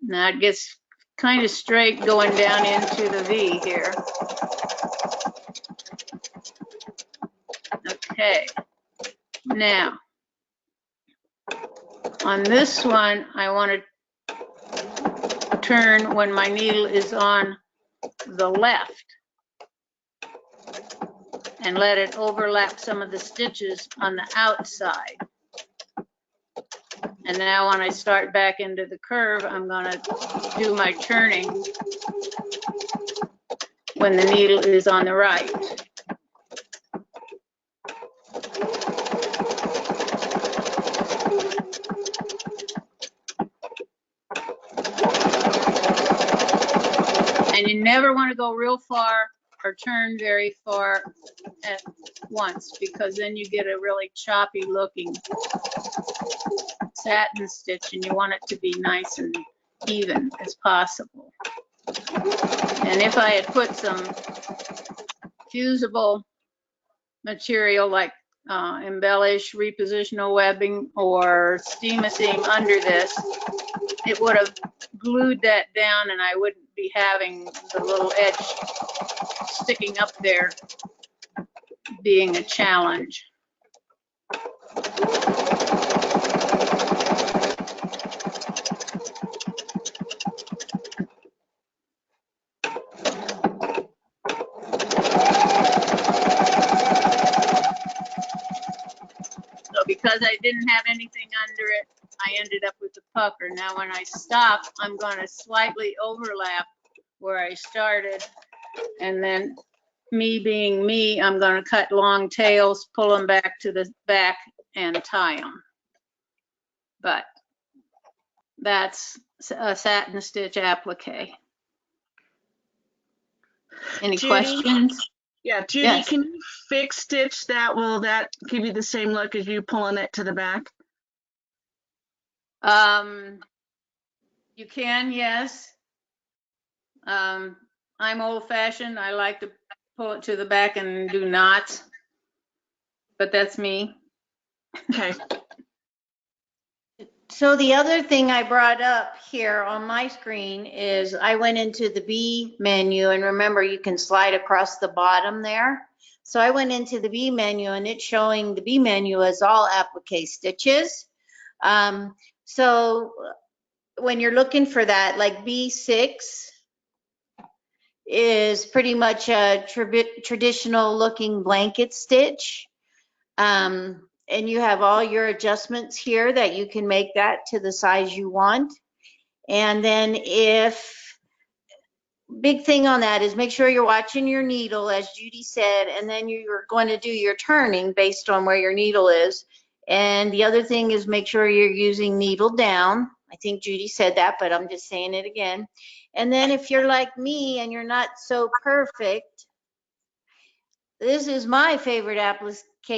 Now it gets kind of straight going down into the V here. Okay. Now, on this one, I want to turn when my needle is on the left. and let it overlap some of the stitches on the outside. And now when I start back into the curve, I'm gonna do my turning when the needle is on the right. And you never want to go real far or turn very far at once, because then you get a really choppy looking satin stitch, and you want it to be nice and even as possible. And if I had put some fusible material like embellish, repositional webbing, or steam a seam under this, it would have glued that down and I wouldn't be having the little edge sticking up there being a challenge. So because I didn't have anything under it, I ended up with the pucker. Now when I stop, I'm going to slightly overlap where I started, and then me being me, I'm going to cut long tails, pull them back to the back, and tie them. But that's a satin stitch applique. Any Judy? questions? Yeah, Judy, Yes. can you fix stitch that? Will that give you the same look as you pulling it to the back? You can, yes. I'm old fashioned. I like to pull it to the back and do knots, but that's me. Okay. So the other thing I brought up here on my screen is I went into the B menu, and remember you can slide across the bottom there. So I went into the B menu, and it's showing the B menu as all applique stitches. So when you're looking for that, like B6 is pretty much a traditional looking blanket stitch. And you have all your adjustments here that you can make that to the size you want. And then big thing on that is make sure you're watching your needle, as Judy said, and then you're going to do your turning based on where your needle is. And the other thing is make sure you're using needle down. I think Judy said that, but I'm just saying it again. And then if you're like me and you're not so perfect, this is my favorite applique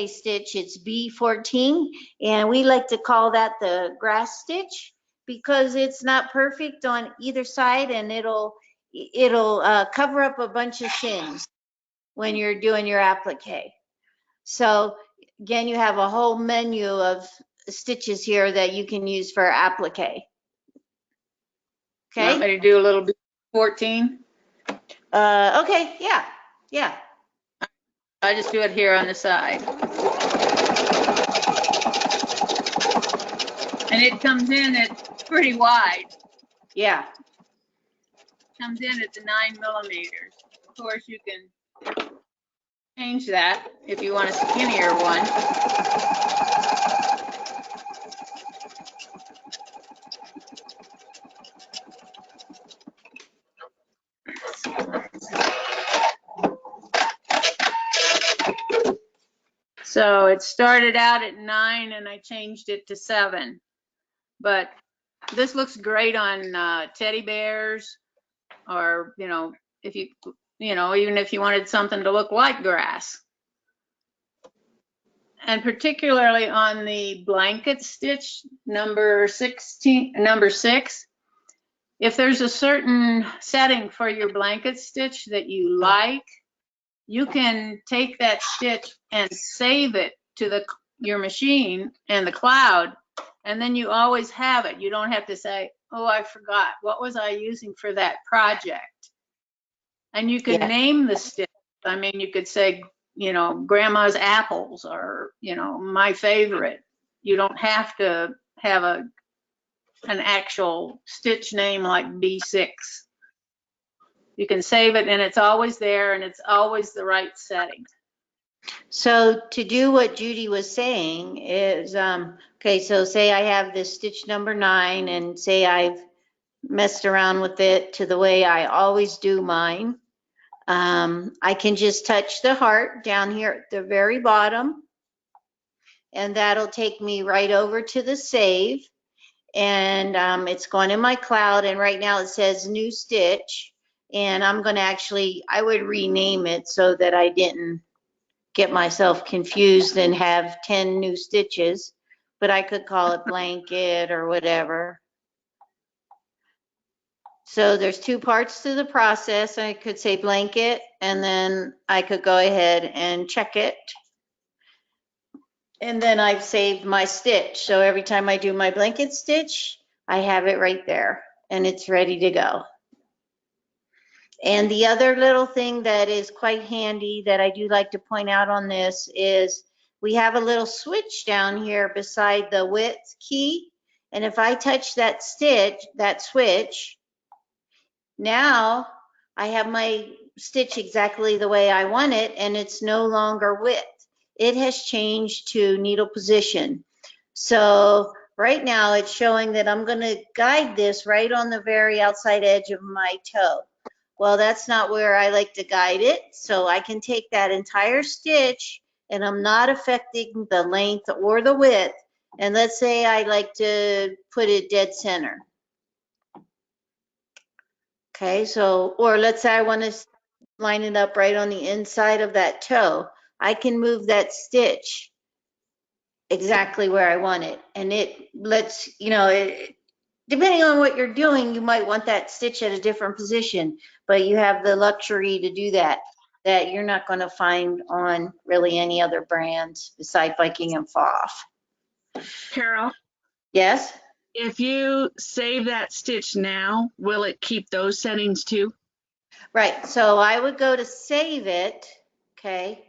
stitch. It's B14, and we like to call that the grass stitch because it's not perfect on either side, and it'll cover up a bunch of shins when you're doing your applique. So again, you have a whole menu of stitches here that you can use for applique. Okay. Want me to do a little bit 14? Okay. Yeah. I just do it here on the side. And it comes in at pretty wide. Yeah. Comes in at the 9 millimeters. Of course, you can change that if you want a skinnier one. So it started out at 9 and I changed it to 7. But this looks great on teddy bears, or, if even if you wanted something to look like grass. And particularly on the blanket stitch, number 6, if there's a certain setting for your blanket stitch that you like, you can take that stitch and save it to your machine and the cloud, and then you always have it. You don't have to say, oh, I forgot. What was I using for that project? And you can name the stitch. I mean, you could say, grandma's apples, or, my favorite. You don't have to have an actual stitch name like B6. You can save it, and it's always there, and it's always the right setting. So to do what Judy was saying is, okay, so say I have this stitch number 9 and say I've messed around with it to the way I always do mine. I can just touch the heart down here at the very bottom, and that'll take me right over to the save. And it's going in my cloud, and right now it says new stitch. And I'm going to actually, I would rename it so that I didn't get myself confused and have 10 new stitches, but I could call it blanket or whatever. So there's 2 parts to the process. I could say blanket, and then I could go ahead and check it. And then I've saved my stitch. So every time I do my blanket stitch, I have it right there and it's ready to go. And the other little thing that is quite handy that I do like to point out on this is we have a little switch down here beside the width key. And if I touch that stitch, that switch, now I have my stitch exactly the way I want it, and it's no longer width. It has changed to needle position. So right now it's showing that I'm going to guide this right on the very outside edge of my toe. Well, that's not where I like to guide it. So I can take that entire stitch and I'm not affecting the length or the width. And let's say I like to put it dead center. Okay, so, or let's say I want to line it up right on the inside of that toe. I can move that stitch exactly where I want it. And it lets, you know, depending on what you're doing, you might want that stitch at a different position, but you have the luxury to do that you're not going to find on really any other brands besides Viking and Pfaff. Carol, Yes? if you save that stitch now, will it keep those settings too? Right, so I would go to save it, okay,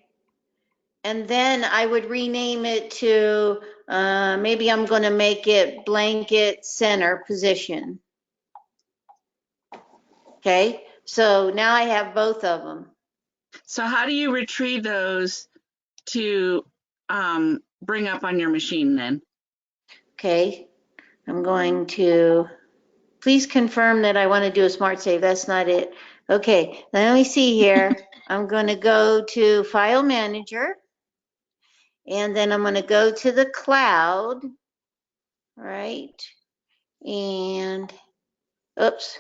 and then I would rename it to, maybe I'm going to make it blanket center position. Okay, so now I have both of them. So how do you retrieve those to bring up on your machine then? Okay, I'm going to, please confirm that I want to do a smart save. That's not it. Okay, let me see here. I'm going to go to File Manager, and then I'm going to go to the cloud, right? And, oops.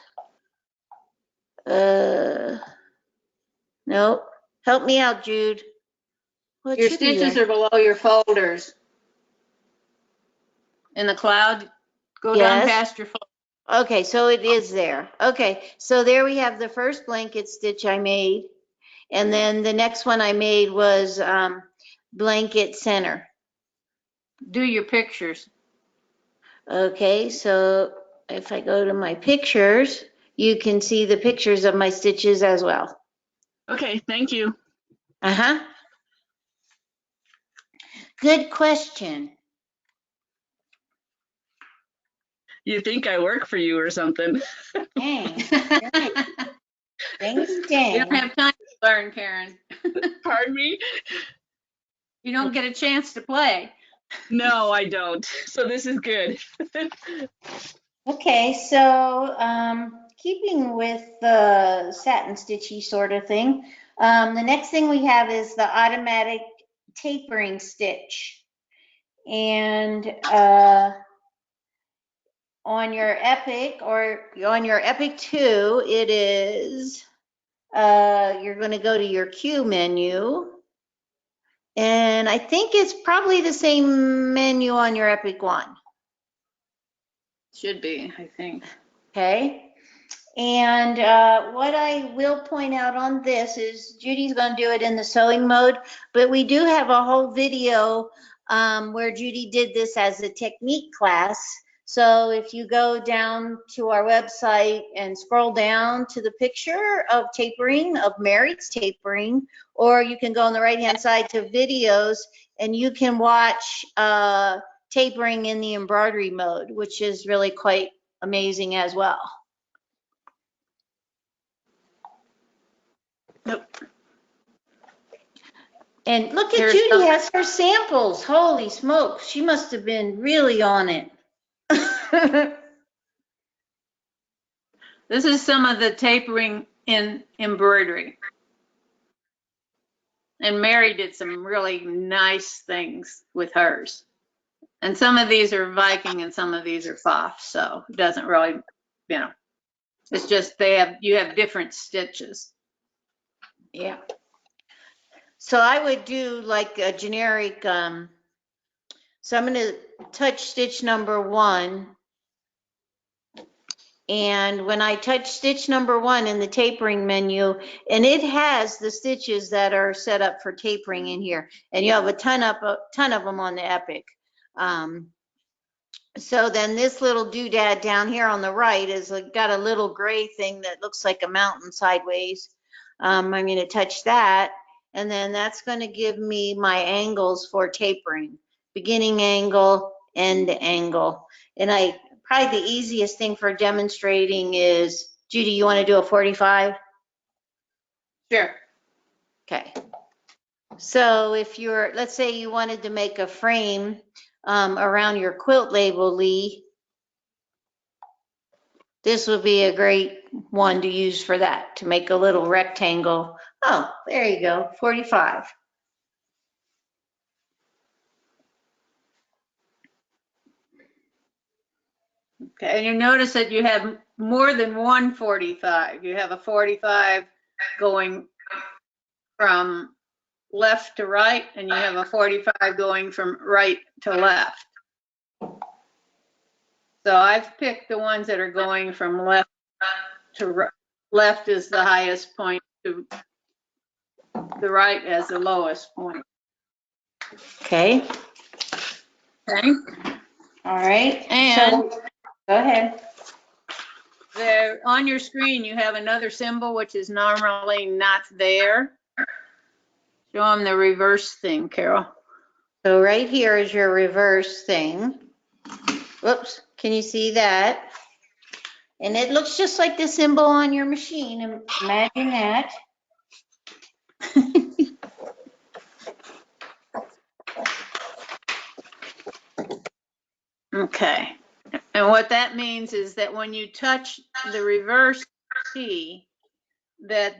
Nope. Help me out, Jude. Well, it Your should be stitches there. are below your folders. In the cloud, go down Yes. past your folders. Okay, so it is there. Okay, so there we have the first blanket stitch I made. And then the next one I made was blanket center. Do your pictures. Okay, so if I go to my pictures, you can see the pictures of my stitches as well. Okay, thank you. Uh-huh. Good question. You think I work for you or something? Dang. Dang, You dang. don't have time to learn, Karen. Pardon me? You don't get a chance to play. No, I don't. So this is good. Okay, so keeping with the satin stitchy sort of thing, the next thing we have is the automatic tapering stitch. And on your Epic or on your Epic 2, it is, you're going to go to your Q menu. And I think it's probably the same menu on your Epic 1. Should be, I think. Okay. And what I will point out on this is Judy's going to do it in the sewing mode, but we do have a whole video where Judy did this as a technique class. So if you go down to our website and scroll down to the picture of tapering, of Mary's tapering, or you can go on the right-hand side to videos and you can watch tapering in the embroidery mode, which is really quite amazing as well. Nope. And look at Here's Judy some- has her samples. Holy smokes, she must have been really on it. This is some of the tapering in embroidery. And Mary did some really nice things with hers. And some of these are Viking and some of these are Pfaff, so it doesn't really, you know, it's just you have different stitches. Yeah. So I would do like a generic, so I'm going to touch stitch number 1. And when I touch stitch number 1 in the tapering menu, and it has the stitches that are set up for tapering in here, and you have a ton of them on the Epic. So then this little doodad down here on the right is got a little gray thing that looks like a mountain sideways. I'm going to touch that, and then that's going to give me my angles for tapering: beginning angle, end angle. And probably the easiest thing for demonstrating is, Judy, you want to do a 45? Sure. Okay. So if let's say you wanted to make a frame around your quilt label, Lee, this would be a great one to use for that, to make a little rectangle. Oh, there you go, 45. Okay, and you notice that you have more than one 45. You have a 45 going from left to right, and you have a 45 going from right to left. So I've picked the ones that are going from left to right. Left is the highest point, to the right as the lowest point. Okay, Okay, all right. and So, go ahead. there on your screen you have another symbol which is normally not there. Show them the reverse thing, Carol. So right here is your reverse thing. Whoops, can you see that? And it looks just like the symbol on your machine. Imagine that. Okay, and what that means is that when you touch the reverse key, that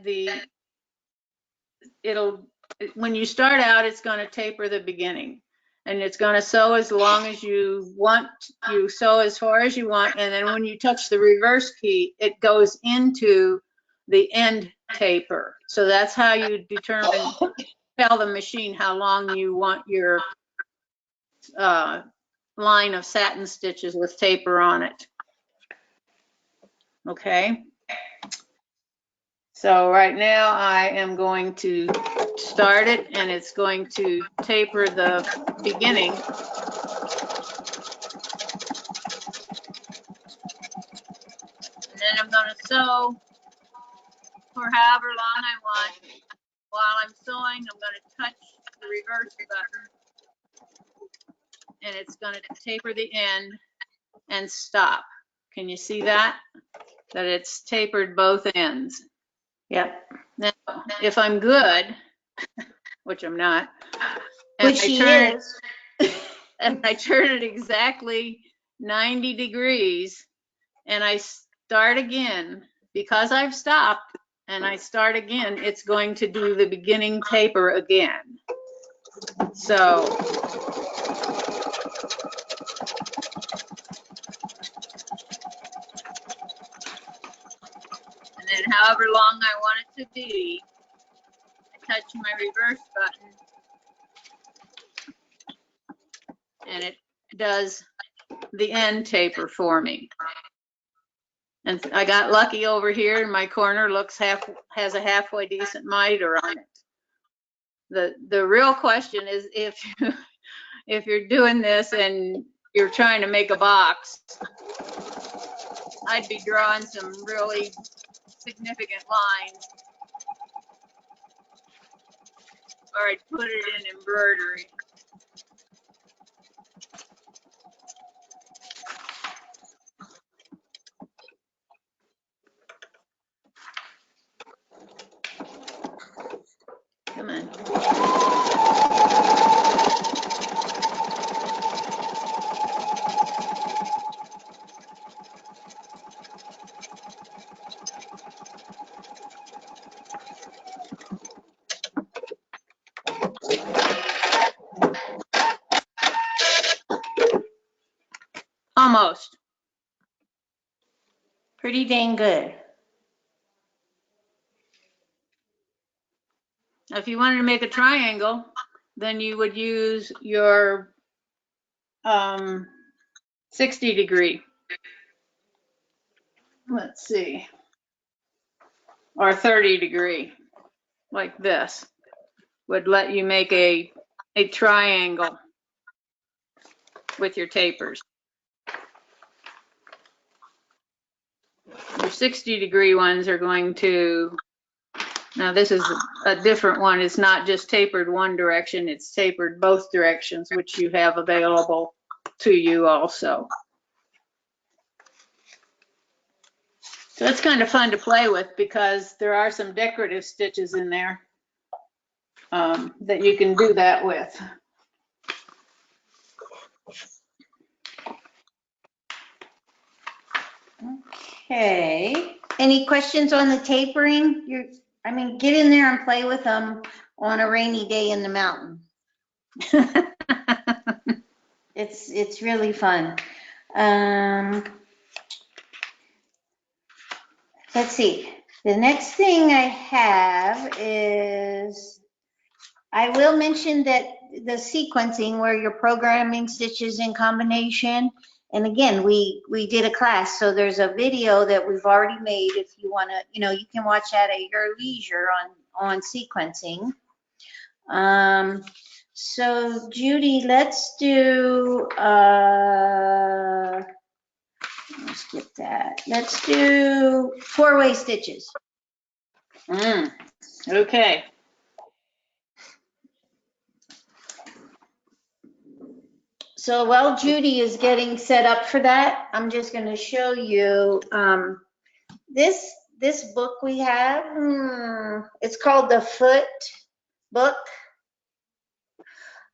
when you start out, it's going to taper the beginning, and it's going to sew as long as you want. You sew as far as you want, and then when you touch the reverse key, it goes into the end taper. So that's how you tell the machine how long you want your line of satin stitches with taper on it. Okay. So right now I am going to start it, and it's going to taper the beginning. And then I'm going to sew for however long I want. While I'm sewing, I'm going to touch the reverse button, and it's going to taper the end and stop. Can you see that? That it's tapered both ends. Yep. Now, if I'm good, which I'm not, Which he is. and I turn it exactly 90 degrees, and I start again, because I've stopped, and I start again, it's going to do the beginning taper again. So and then however long I want it to be, I touch my reverse button, and it does the end taper for me. And I got lucky over here in my corner, has a halfway decent miter on it. The real question is if you're doing this and you're trying to make a box, I'd be drawing some really significant lines, or I'd put it in embroidery. Come on. Almost. Pretty dang good. If you wanted to make a triangle, then you would use your 60 degree. Let's see. Or 30 degree, like this, would let you make a triangle with your tapers. Your 60 degree ones are going to, now this is a different one. It's not just tapered one direction, it's tapered both directions, which you have available to you also. So it's kind of fun to play with because there are some decorative stitches in there that you can do that with. Okay. Any questions on the tapering? I mean, get in there and play with them on a rainy day in the mountain. It's really fun. Let's see. The next thing I have is, I will mention that the sequencing where you're programming stitches in combination. And again, we did a class, so there's a video that we've already made. If you want to, you can watch that at your leisure on sequencing. So Judy, let's do, let's get that. Let's do 4-way stitches. Okay. So while Judy is getting set up for that, I'm just going to show you this book we have. It's called the Foot book.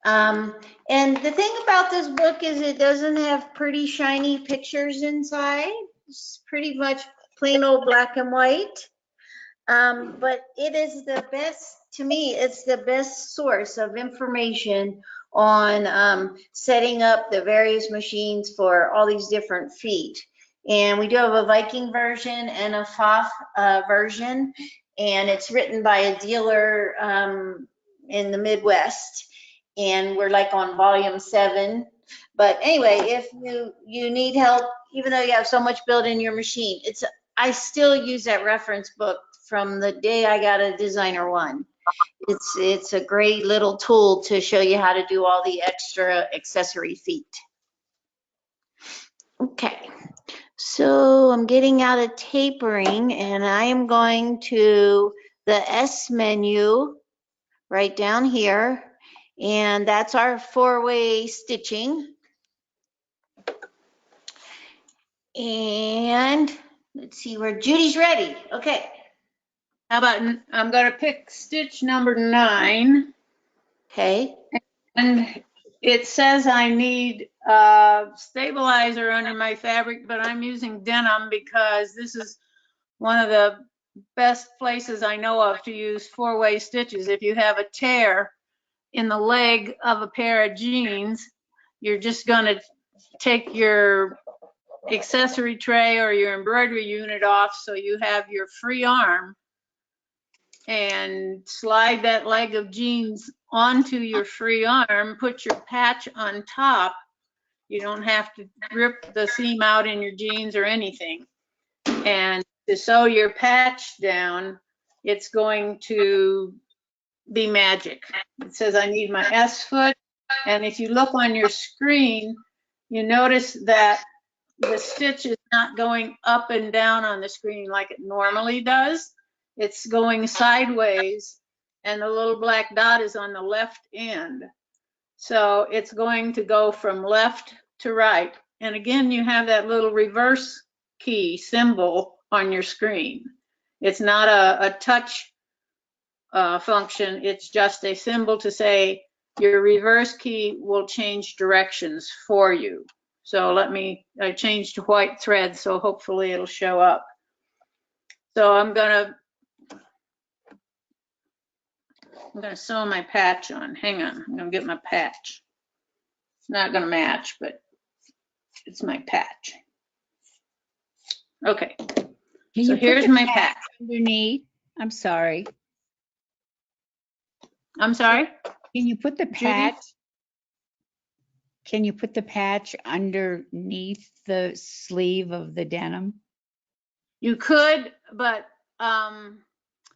And the thing about this book is it doesn't have pretty shiny pictures inside. It's pretty much plain old black and white. But it is the best, to me, it's the best source of information on setting up the various machines for all these different feet. And we do have a Viking version and a Pfaff version, and it's written by a dealer in the Midwest. And we're like on volume 7. But anyway, if you need help, even though you have so much built in your machine, I still use that reference book from the day I got a Designer One. It's a great little tool to show you how to do all the extra accessory feet. Okay, so I'm getting out of tapering and I am going to the S menu right down here, and that's our 4-way stitching. And let's see where Judy's ready. Okay. How about, I'm going to pick stitch number 9. Okay. And it says I need a stabilizer under my fabric, but I'm using denim because this is one of the best places I know of to use 4-way stitches. If you have a tear in the leg of a pair of jeans, you're just going to take your accessory tray or your embroidery unit off so you have your free arm, and slide that leg of jeans onto your free arm, put your patch on top. You don't have to rip the seam out in your jeans or anything. And to sew your patch down, it's going to be magic. It says I need my S foot, and if you look on your screen, you notice that the stitch is not going up and down on the screen like it normally does. It's going sideways, and the little black dot is on the left end. So it's going to go from left to right. And again, you have that little reverse key symbol on your screen. It's not a touch function. It's just a symbol to say your reverse key will change directions for you. So I changed to white thread, so hopefully it'll show up. So I'm gonna sew my patch on. Hang on, I'm gonna get my patch. It's not gonna match, but It's my patch. Okay, Can so you put here's the my patch. underneath? I'm sorry. I'm sorry? Can you put the Judy? patch? Can you put the patch underneath the sleeve of the denim? You could, but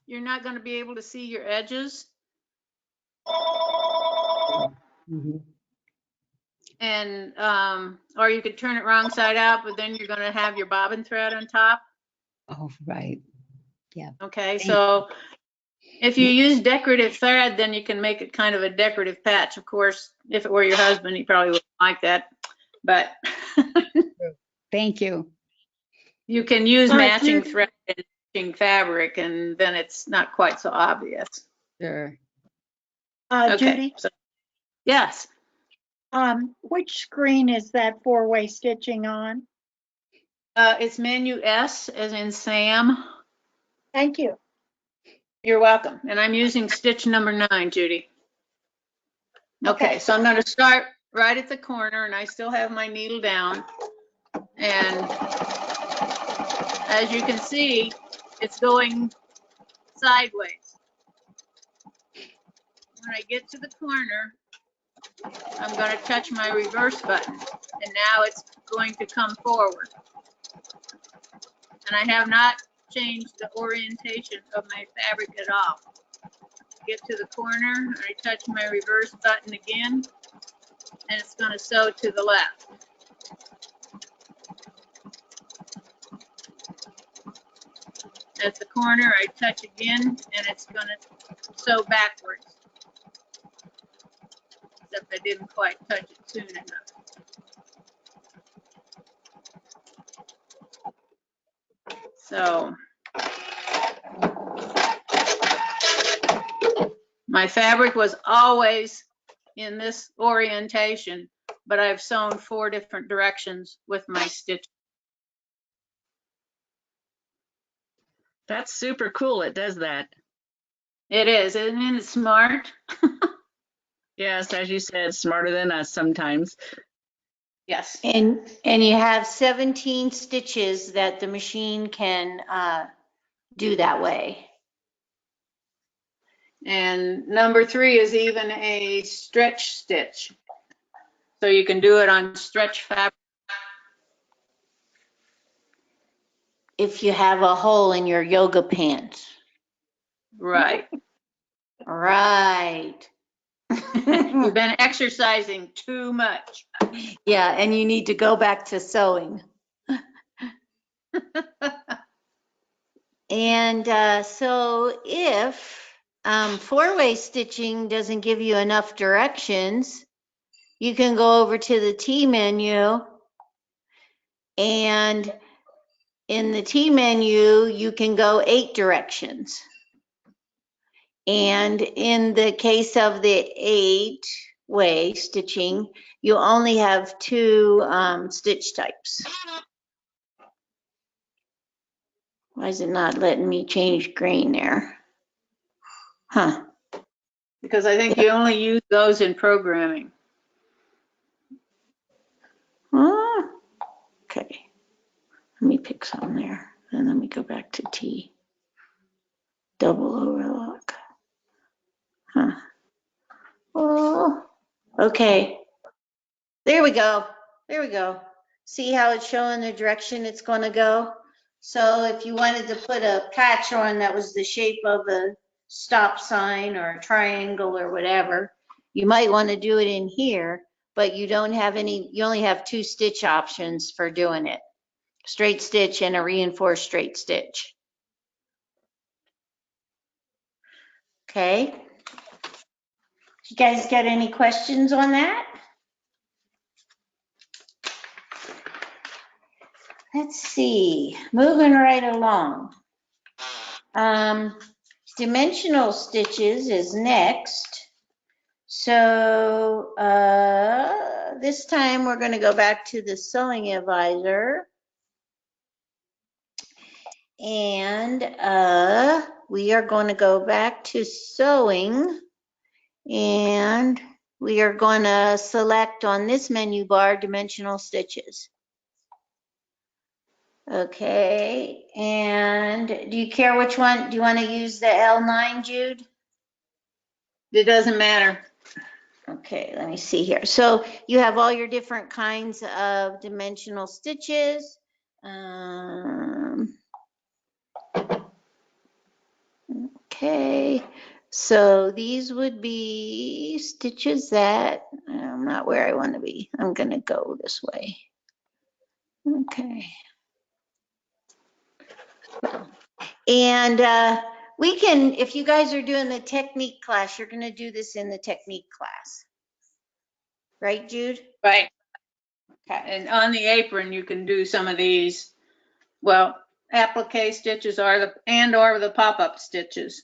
you're not going to be able to see your edges. And or you could turn it wrong side out, but then you're going to have your bobbin thread on top. Oh, right. Okay, so if you use decorative thread, then you can make it kind of a decorative patch. Of course, if it were your husband, he probably wouldn't like that, but Thank you. you can use Well, matching Judy- thread and matching fabric, and then it's not quite so obvious. Sure. Okay, Judy, so, yes. which screen is that four-way stitching on? It's menu S as in Sam. Thank you. You're welcome. And I'm using stitch number 9, Judy. Okay, so I'm going to start right at the corner, and I still have my needle down. And as you can see, it's going sideways. When I get to the corner, I'm going to touch my reverse button, and now it's going to come forward. And I have not changed the orientation of my fabric at all. Get to the corner, I touch my reverse button again, and it's going to sew to the left. At the corner, I touch again, and it's going to sew backwards. Except I didn't quite touch it soon enough. So my fabric was always in this orientation, but I've sewn 4 different directions with my stitch. That's super cool. It does that. It is, isn't it smart? Yes, as you said, smarter than us sometimes. Yes. And you have 17 stitches that the machine can do that way. And number 3 is even a stretch stitch. So you can do it on stretch fabric. If you have a hole in your yoga pants. Right. Right. You've been exercising too much. Yeah, and you need to go back to sewing. And so if 4-way stitching doesn't give you enough directions, you can go over to the T menu, and in the T menu, you can go 8 directions. And in the case of the 8-way stitching, you only have 2 stitch types. Why is it not letting me change green there? Huh. Because I think you only use those in programming. Ah, okay. Let me pick some there. And let me go back to T. Double overlock. Huh. Oh, okay. There we go. There we go. See how it's showing the direction it's going to go? So if you wanted to put a patch on that was the shape of a stop sign or a triangle or whatever, you might want to do it in here, but you don't have any, you only have 2 stitch options for doing it. Straight stitch and a reinforced straight stitch. Okay. You guys got any questions on that? Let's see, moving right along. Dimensional stitches is next. So this time we're going to go back to the sewing advisor. And we are going to go back to sewing. And we are going to select on this menu bar dimensional stitches. Okay, and do you care which one? Do you want to use the L9, Jude? It doesn't matter. Okay, let me see here. So you have all your different kinds of dimensional stitches. Okay, so these would be stitches that, I'm not where I want to be. I'm going to go this way. Okay. And we can, if you guys are doing the technique class, you're going to do this in the technique class. Right, Jude? Right. Okay. And on the apron, you can do some of these. Well, applique stitches are or the pop-up stitches.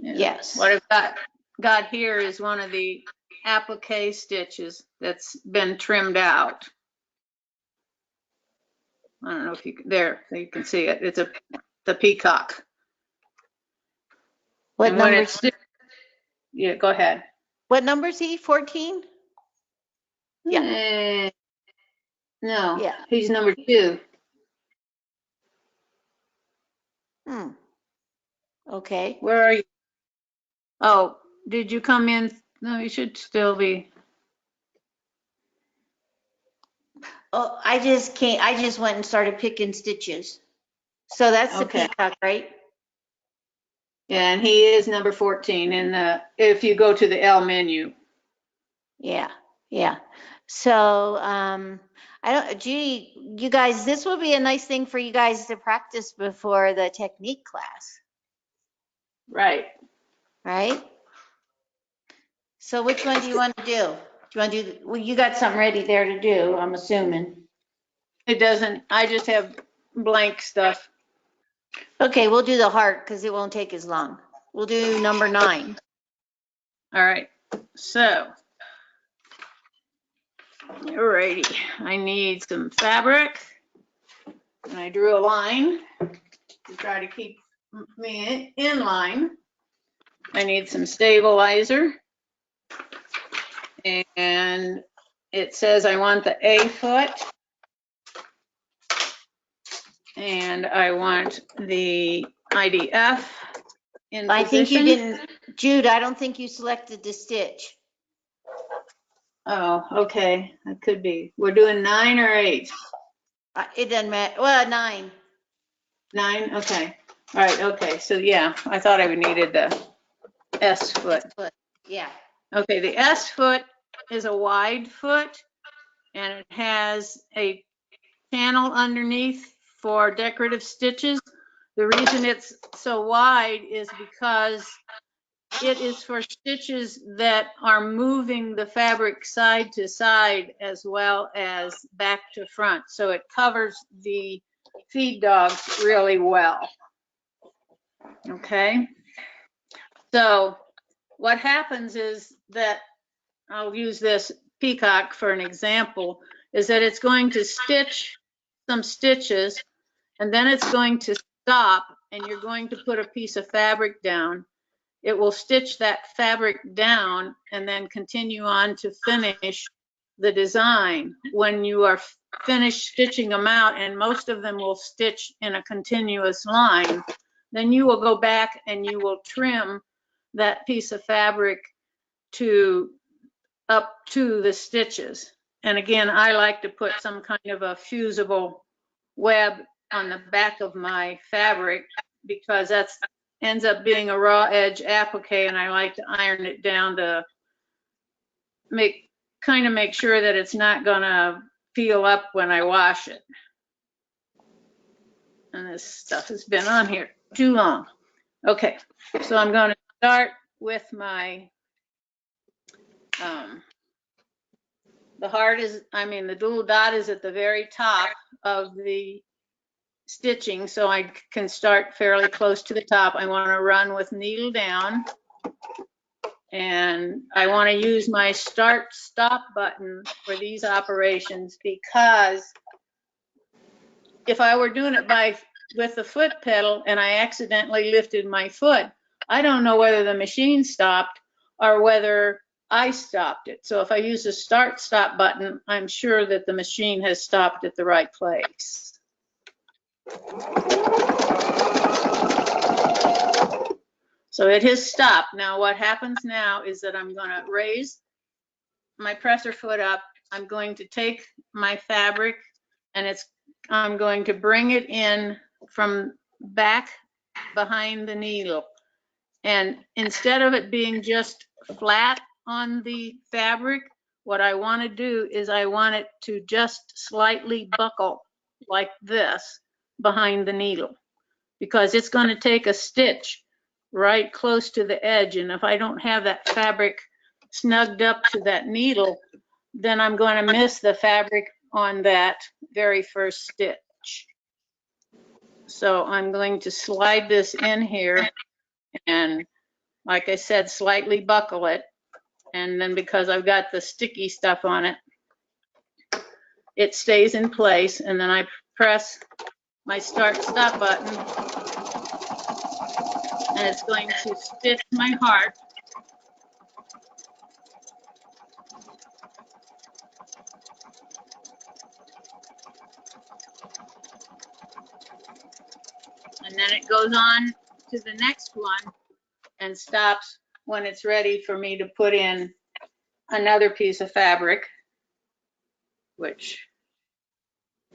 Yeah. Yes. What I've got here is one of the applique stitches that's been trimmed out. I don't know if you can, there, so you can see it. It's the peacock. What And when number? it's, yeah, go ahead. What number is he? 14? Yeah. No, Yeah. he's number 2. Okay. Where are you? Oh, did you come in? No, you should still be. Oh, I just went and started picking stitches. So that's the Okay. peacock, right? Yeah, and he is number 14 in if you go to the L menu. Yeah. Yeah. So, Judy, you guys, this will be a nice thing for you guys to practice before the technique class, Right. right? So which one do you want to do? Do you want to do, well, you got something ready there to do, I'm assuming. It doesn't, I just have blank stuff. Okay, we'll do the heart because it won't take as long. We'll do number 9. All right. So, alrighty. I need some fabric. And I drew a line to try to keep me in line. I need some stabilizer. And it says I want the A foot. And I want the IDF in I think you position. didn't, Jude, I don't think you selected the stitch. Oh, okay. That could be. We're doing 9 or 8? It doesn't matter. Well, 9. 9? Okay. All right. Okay. So yeah, I thought I needed the S foot. Yeah. Okay. The S foot is a wide foot and it has a channel underneath for decorative stitches. The reason it's so wide is because it is for stitches that are moving the fabric side to side as well as back to front. So it covers the feed dogs really well. Okay. So what happens is that, I'll use this peacock for an example, is that it's going to stitch some stitches and then it's going to stop and you're going to put a piece of fabric down. It will stitch that fabric down and then continue on to finish the design. When you are finished stitching them out, and most of them will stitch in a continuous line, then you will go back and you will trim that piece of fabric to up to the stitches. And again, I like to put some kind of a fusible web on the back of my fabric because that's ends up being a raw edge applique, and I like to iron it down to make sure that it's not gonna peel up when I wash it. And this stuff has been on here too long. Okay, so I'm going to start with my the heart is, the little dot is at the very top of the stitching, so I can start fairly close to the top. I want to run with needle down, and I want to use my start stop button for these operations because if I were doing it with the foot pedal and I accidentally lifted my foot, I don't know whether the machine stopped or whether I stopped it. So if I use the start stop button, I'm sure that the machine has stopped at the right place. So it has stopped. Now what happens now is that I'm going to raise my presser foot up. I'm going to take my fabric and I'm going to bring it in from back behind the needle. And instead of it being just flat on the fabric, what I want to do is I want it to just slightly buckle like this behind the needle, because it's going to take a stitch right close to the edge. And if I don't have that fabric snugged up to that needle, then I'm going to miss the fabric on that very first stitch. So I'm going to slide this in here and, like I said, slightly buckle it. And then because I've got the sticky stuff on it, it stays in place. And then I press my start-stop button, and it's going to stitch my heart. And then it goes on to the next one and stops when it's ready for me to put in another piece of fabric, which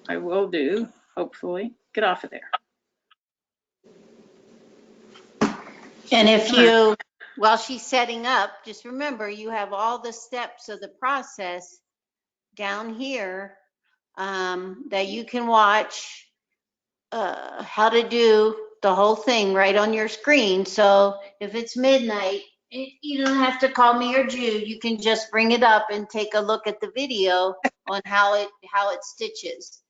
I will do, hopefully. Get off of there. And if you, while she's setting up, just remember you have all the steps of the process down here that you can watch how to do the whole thing right on your screen. So if it's midnight, you don't have to call me or Jude. You can just bring it up and take a look at the video on how it stitches.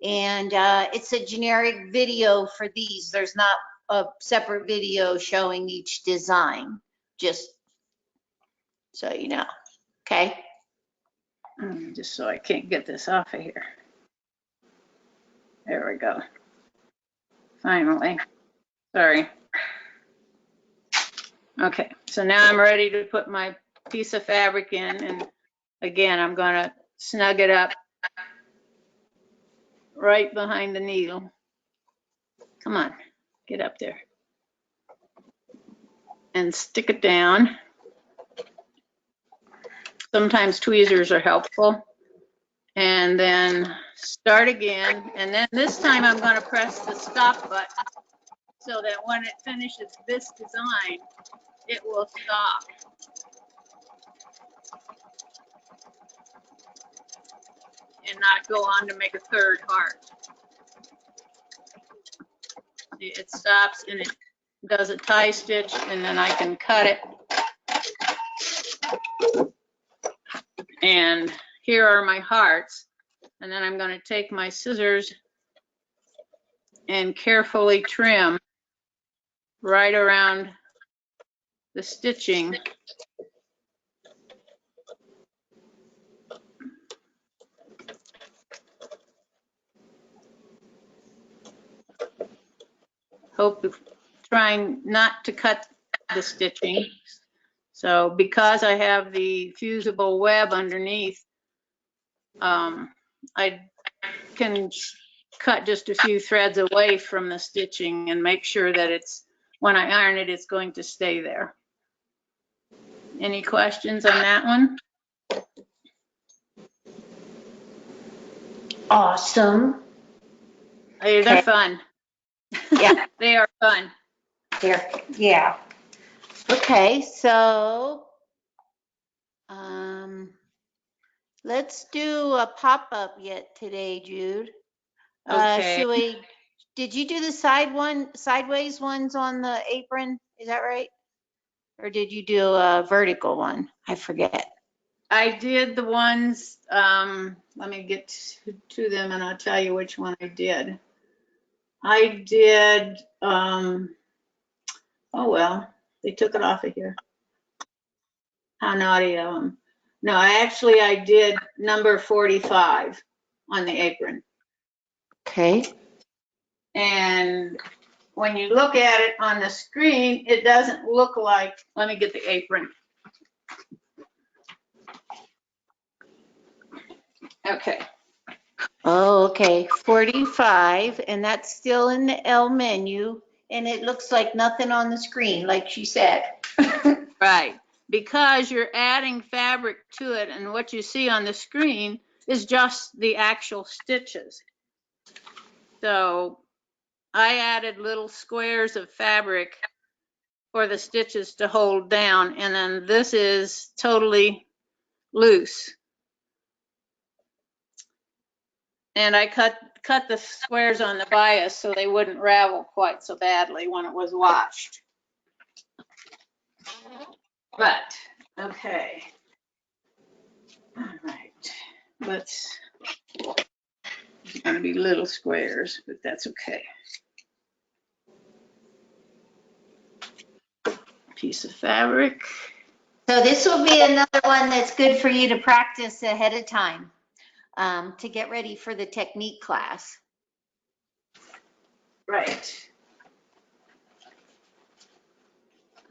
And it's a generic video for these. There's not a separate video showing each design, just so you know. Okay. Just so I can't get this off of here. There we go. Finally. Sorry. Okay, so now I'm ready to put my piece of fabric in, and again, I'm going to snug it up right behind the needle. Come on, get up there. And stick it down. Sometimes tweezers are helpful. And then start again. And then this time I'm going to press the stop button so that when it finishes this design, it will stop. And not go on to make a third heart. It stops and it does a tie stitch, and then I can cut it. And here are my hearts. And then I'm going to take my scissors and carefully trim right around the stitching. Trying not to cut the stitching. So because I have the fusible web underneath, I can cut just a few threads away from the stitching and make sure that it's, when I iron it, it's going to stay there. Any questions on that one? Awesome. Hey, they're fun. Yeah. They are fun. Yeah. Okay, so let's do a pop-up yet today, Jude. Okay. Did you do the sideways ones on the apron? Is that right? Or did you do a vertical one? I forget. I did the ones, let me get to them and I'll tell you which one I did. I did, oh well, they took it off of here. How naughty of them. No, I did number 45 on the apron. Okay. And when you look at it on the screen, it doesn't look like, let me get the apron. Okay. Oh, okay, 45, and that's still in the L menu, and it looks like nothing on the screen, like she said. Right, because you're adding fabric to it, and what you see on the screen is just the actual stitches. So I added little squares of fabric for the stitches to hold down, and then this is totally loose. And I cut the squares on the bias so they wouldn't ravel quite so badly when it was washed. But, okay. All right, let's, it's gonna be little squares, but that's okay. Piece of fabric. So this will be another one that's good for you to practice ahead of time, to get ready for the technique class. Right.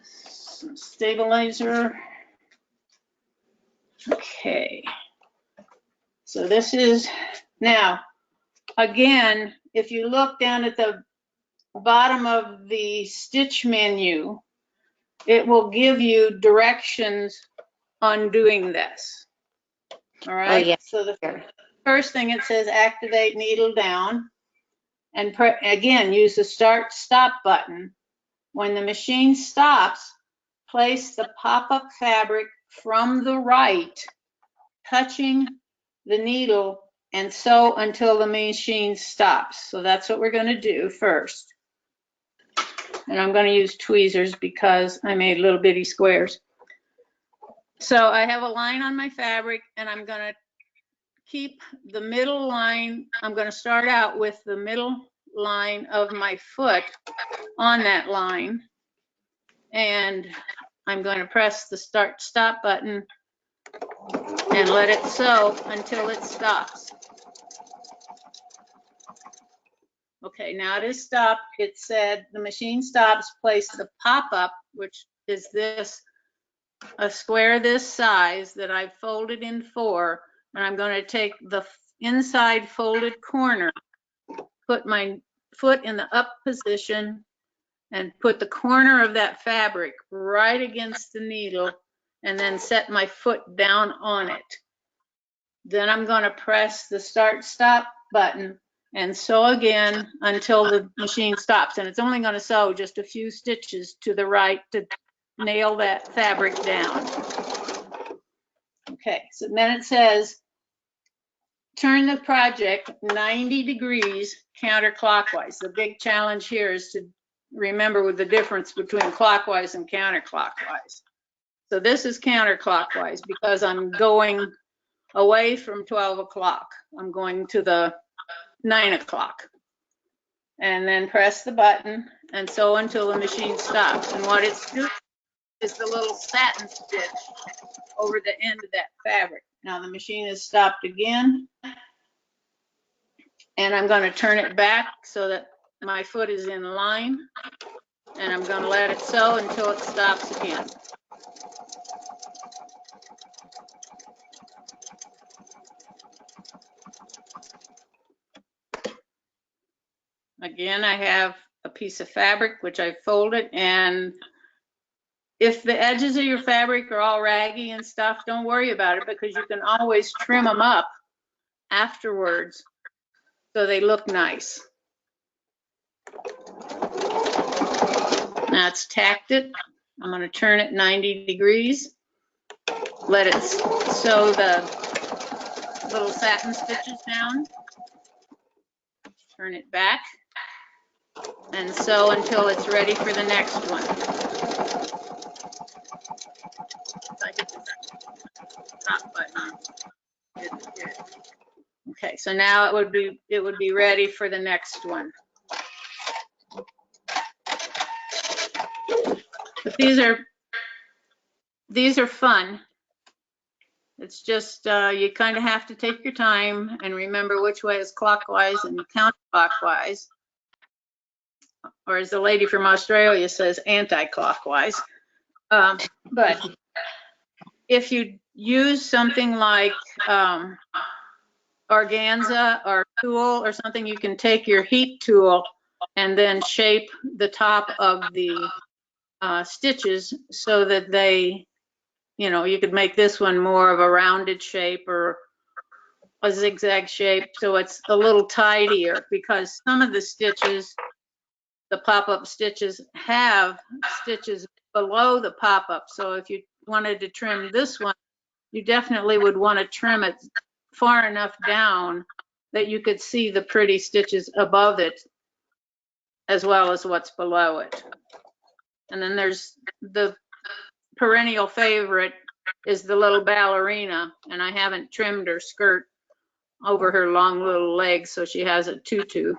Some stabilizer. Okay. So this is, now, again, if you look down at the bottom of the stitch menu, it will give you directions on doing this. All right. Oh, yeah. So the first thing it says activate needle down, and again use the start stop button. When the machine stops, place the pop-up fabric from the right, touching the needle, and sew until the machine stops. So that's what we're going to do first. And I'm going to use tweezers because I made little bitty squares. So I have a line on my fabric, and I'm going to keep the middle line. I'm going to start out with the middle line of my foot on that line, and I'm going to press the start stop button and let it sew until it stops. Okay, now it is stopped. It said the machine stops, place the pop-up, which is this, a square this size that I've folded in 4, and I'm going to take the inside folded corner, put my foot in the up position, and put the corner of that fabric right against the needle, and then set my foot down on it. Then I'm going to press the start stop button and sew again until the machine stops. And it's only going to sew just a few stitches to the right to nail that fabric down. Okay, so then it says turn the project 90 degrees counterclockwise. The big challenge here is to remember with the difference between clockwise and counterclockwise. So this is counterclockwise because I'm going away from 12 o'clock. I'm going to the 9 o'clock. And then press the button and sew until the machine stops. And what it's doing is the little satin stitch over the end of that fabric. Now the machine is stopped again. And I'm going to turn it back so that my foot is in line. And I'm going to let it sew until it stops again. Again, I have a piece of fabric which I folded, and if the edges of your fabric are all raggy and stuff, don't worry about it because you can always trim them up afterwards so they look nice. Now it's tacked it. I'm going to turn it 90 degrees. Let it sew the little satin stitches down. Turn it back and sew until it's ready for the next one. Top button. Okay, so now it would be ready for the next one. But these are fun. It's just you kind of have to take your time and remember which way is clockwise and counterclockwise, or as the lady from Australia says, anti-clockwise. But if you use something like a organza or tulle or something, you can take your heat tool and then shape the top of the stitches so that they, you could make this one more of a rounded shape or a zigzag shape, so it's a little tidier, because some of the stitches, the pop-up stitches, have stitches below the pop-up. So if you wanted to trim this one, you definitely would want to trim it far enough down that you could see the pretty stitches above it as well as what's below it. And then there's the perennial favorite is the little ballerina, and I haven't trimmed her skirt over her long little legs, so she has a tutu.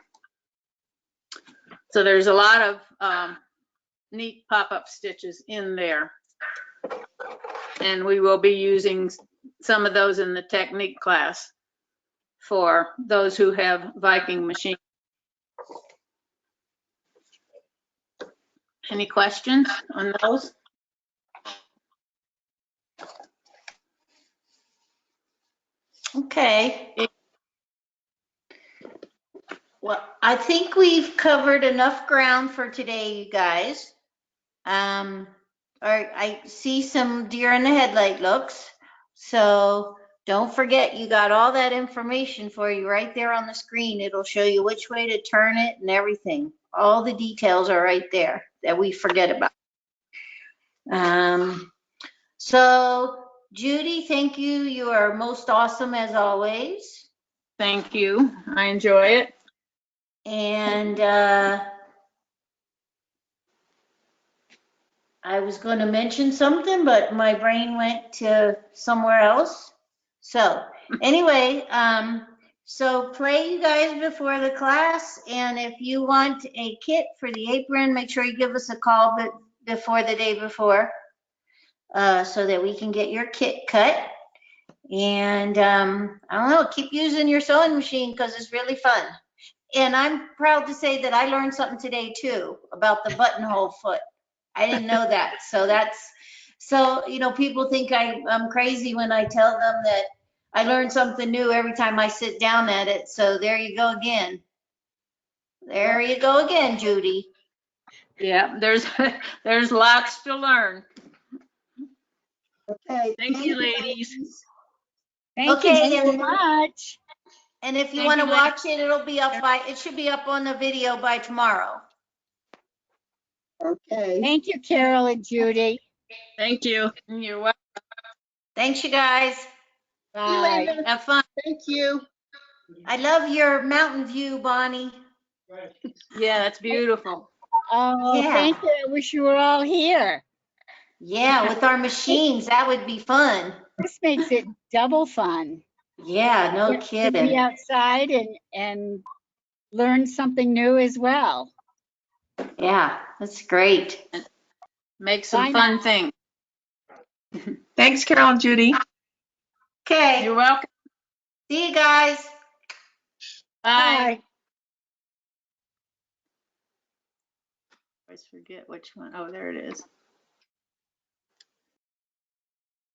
So there's a lot of neat pop-up stitches in there, and we will be using some of those in the technique class for those who have Viking machines. Any questions on those? Okay. Well, I think we've covered enough ground for today, you guys. I see some deer in the headlight looks. So don't forget, you got all that information for you right there on the screen. It'll show you which way to turn it and everything. All the details are right there that we forget about. So Judy, thank you. You are most awesome as always. Thank you. I enjoy it. And I was going to mention something, but my brain went to somewhere else. So anyway, so play, you guys, before the class. And if you want a kit for the apron, make sure you give us a call before the day before, so that we can get your kit cut. And I don't know, keep using your sewing machine because it's really fun. And I'm proud to say that I learned something today too about the buttonhole foot. I didn't know that. So people think I'm crazy when I tell them that I learn something new every time I sit down at it. So there you go again. There you go again, Judy. Yeah, there's lots to learn. Okay. Thank you, ladies. Thank Okay, you so much. And if you Thank want to you, ladies. watch it, it should be up on the video by tomorrow. Okay. Thank you, Carol and Judy. Thank you. You're welcome. Thanks, you guys. See you Bye. later. Have fun. Thank you. I love your mountain view, Bonnie. Yeah, that's beautiful. Oh, Yeah. thank you. I wish you were all here. Yeah, with our machines, that would be fun. This makes it double fun. Yeah, no To be kidding. outside and learn something new as well. Yeah, that's great. Make some Bye fun now. things. Thanks, Carol and Judy. Okay, You're welcome. see you guys. Bye. Bye. I always forget which one. Oh, there it is.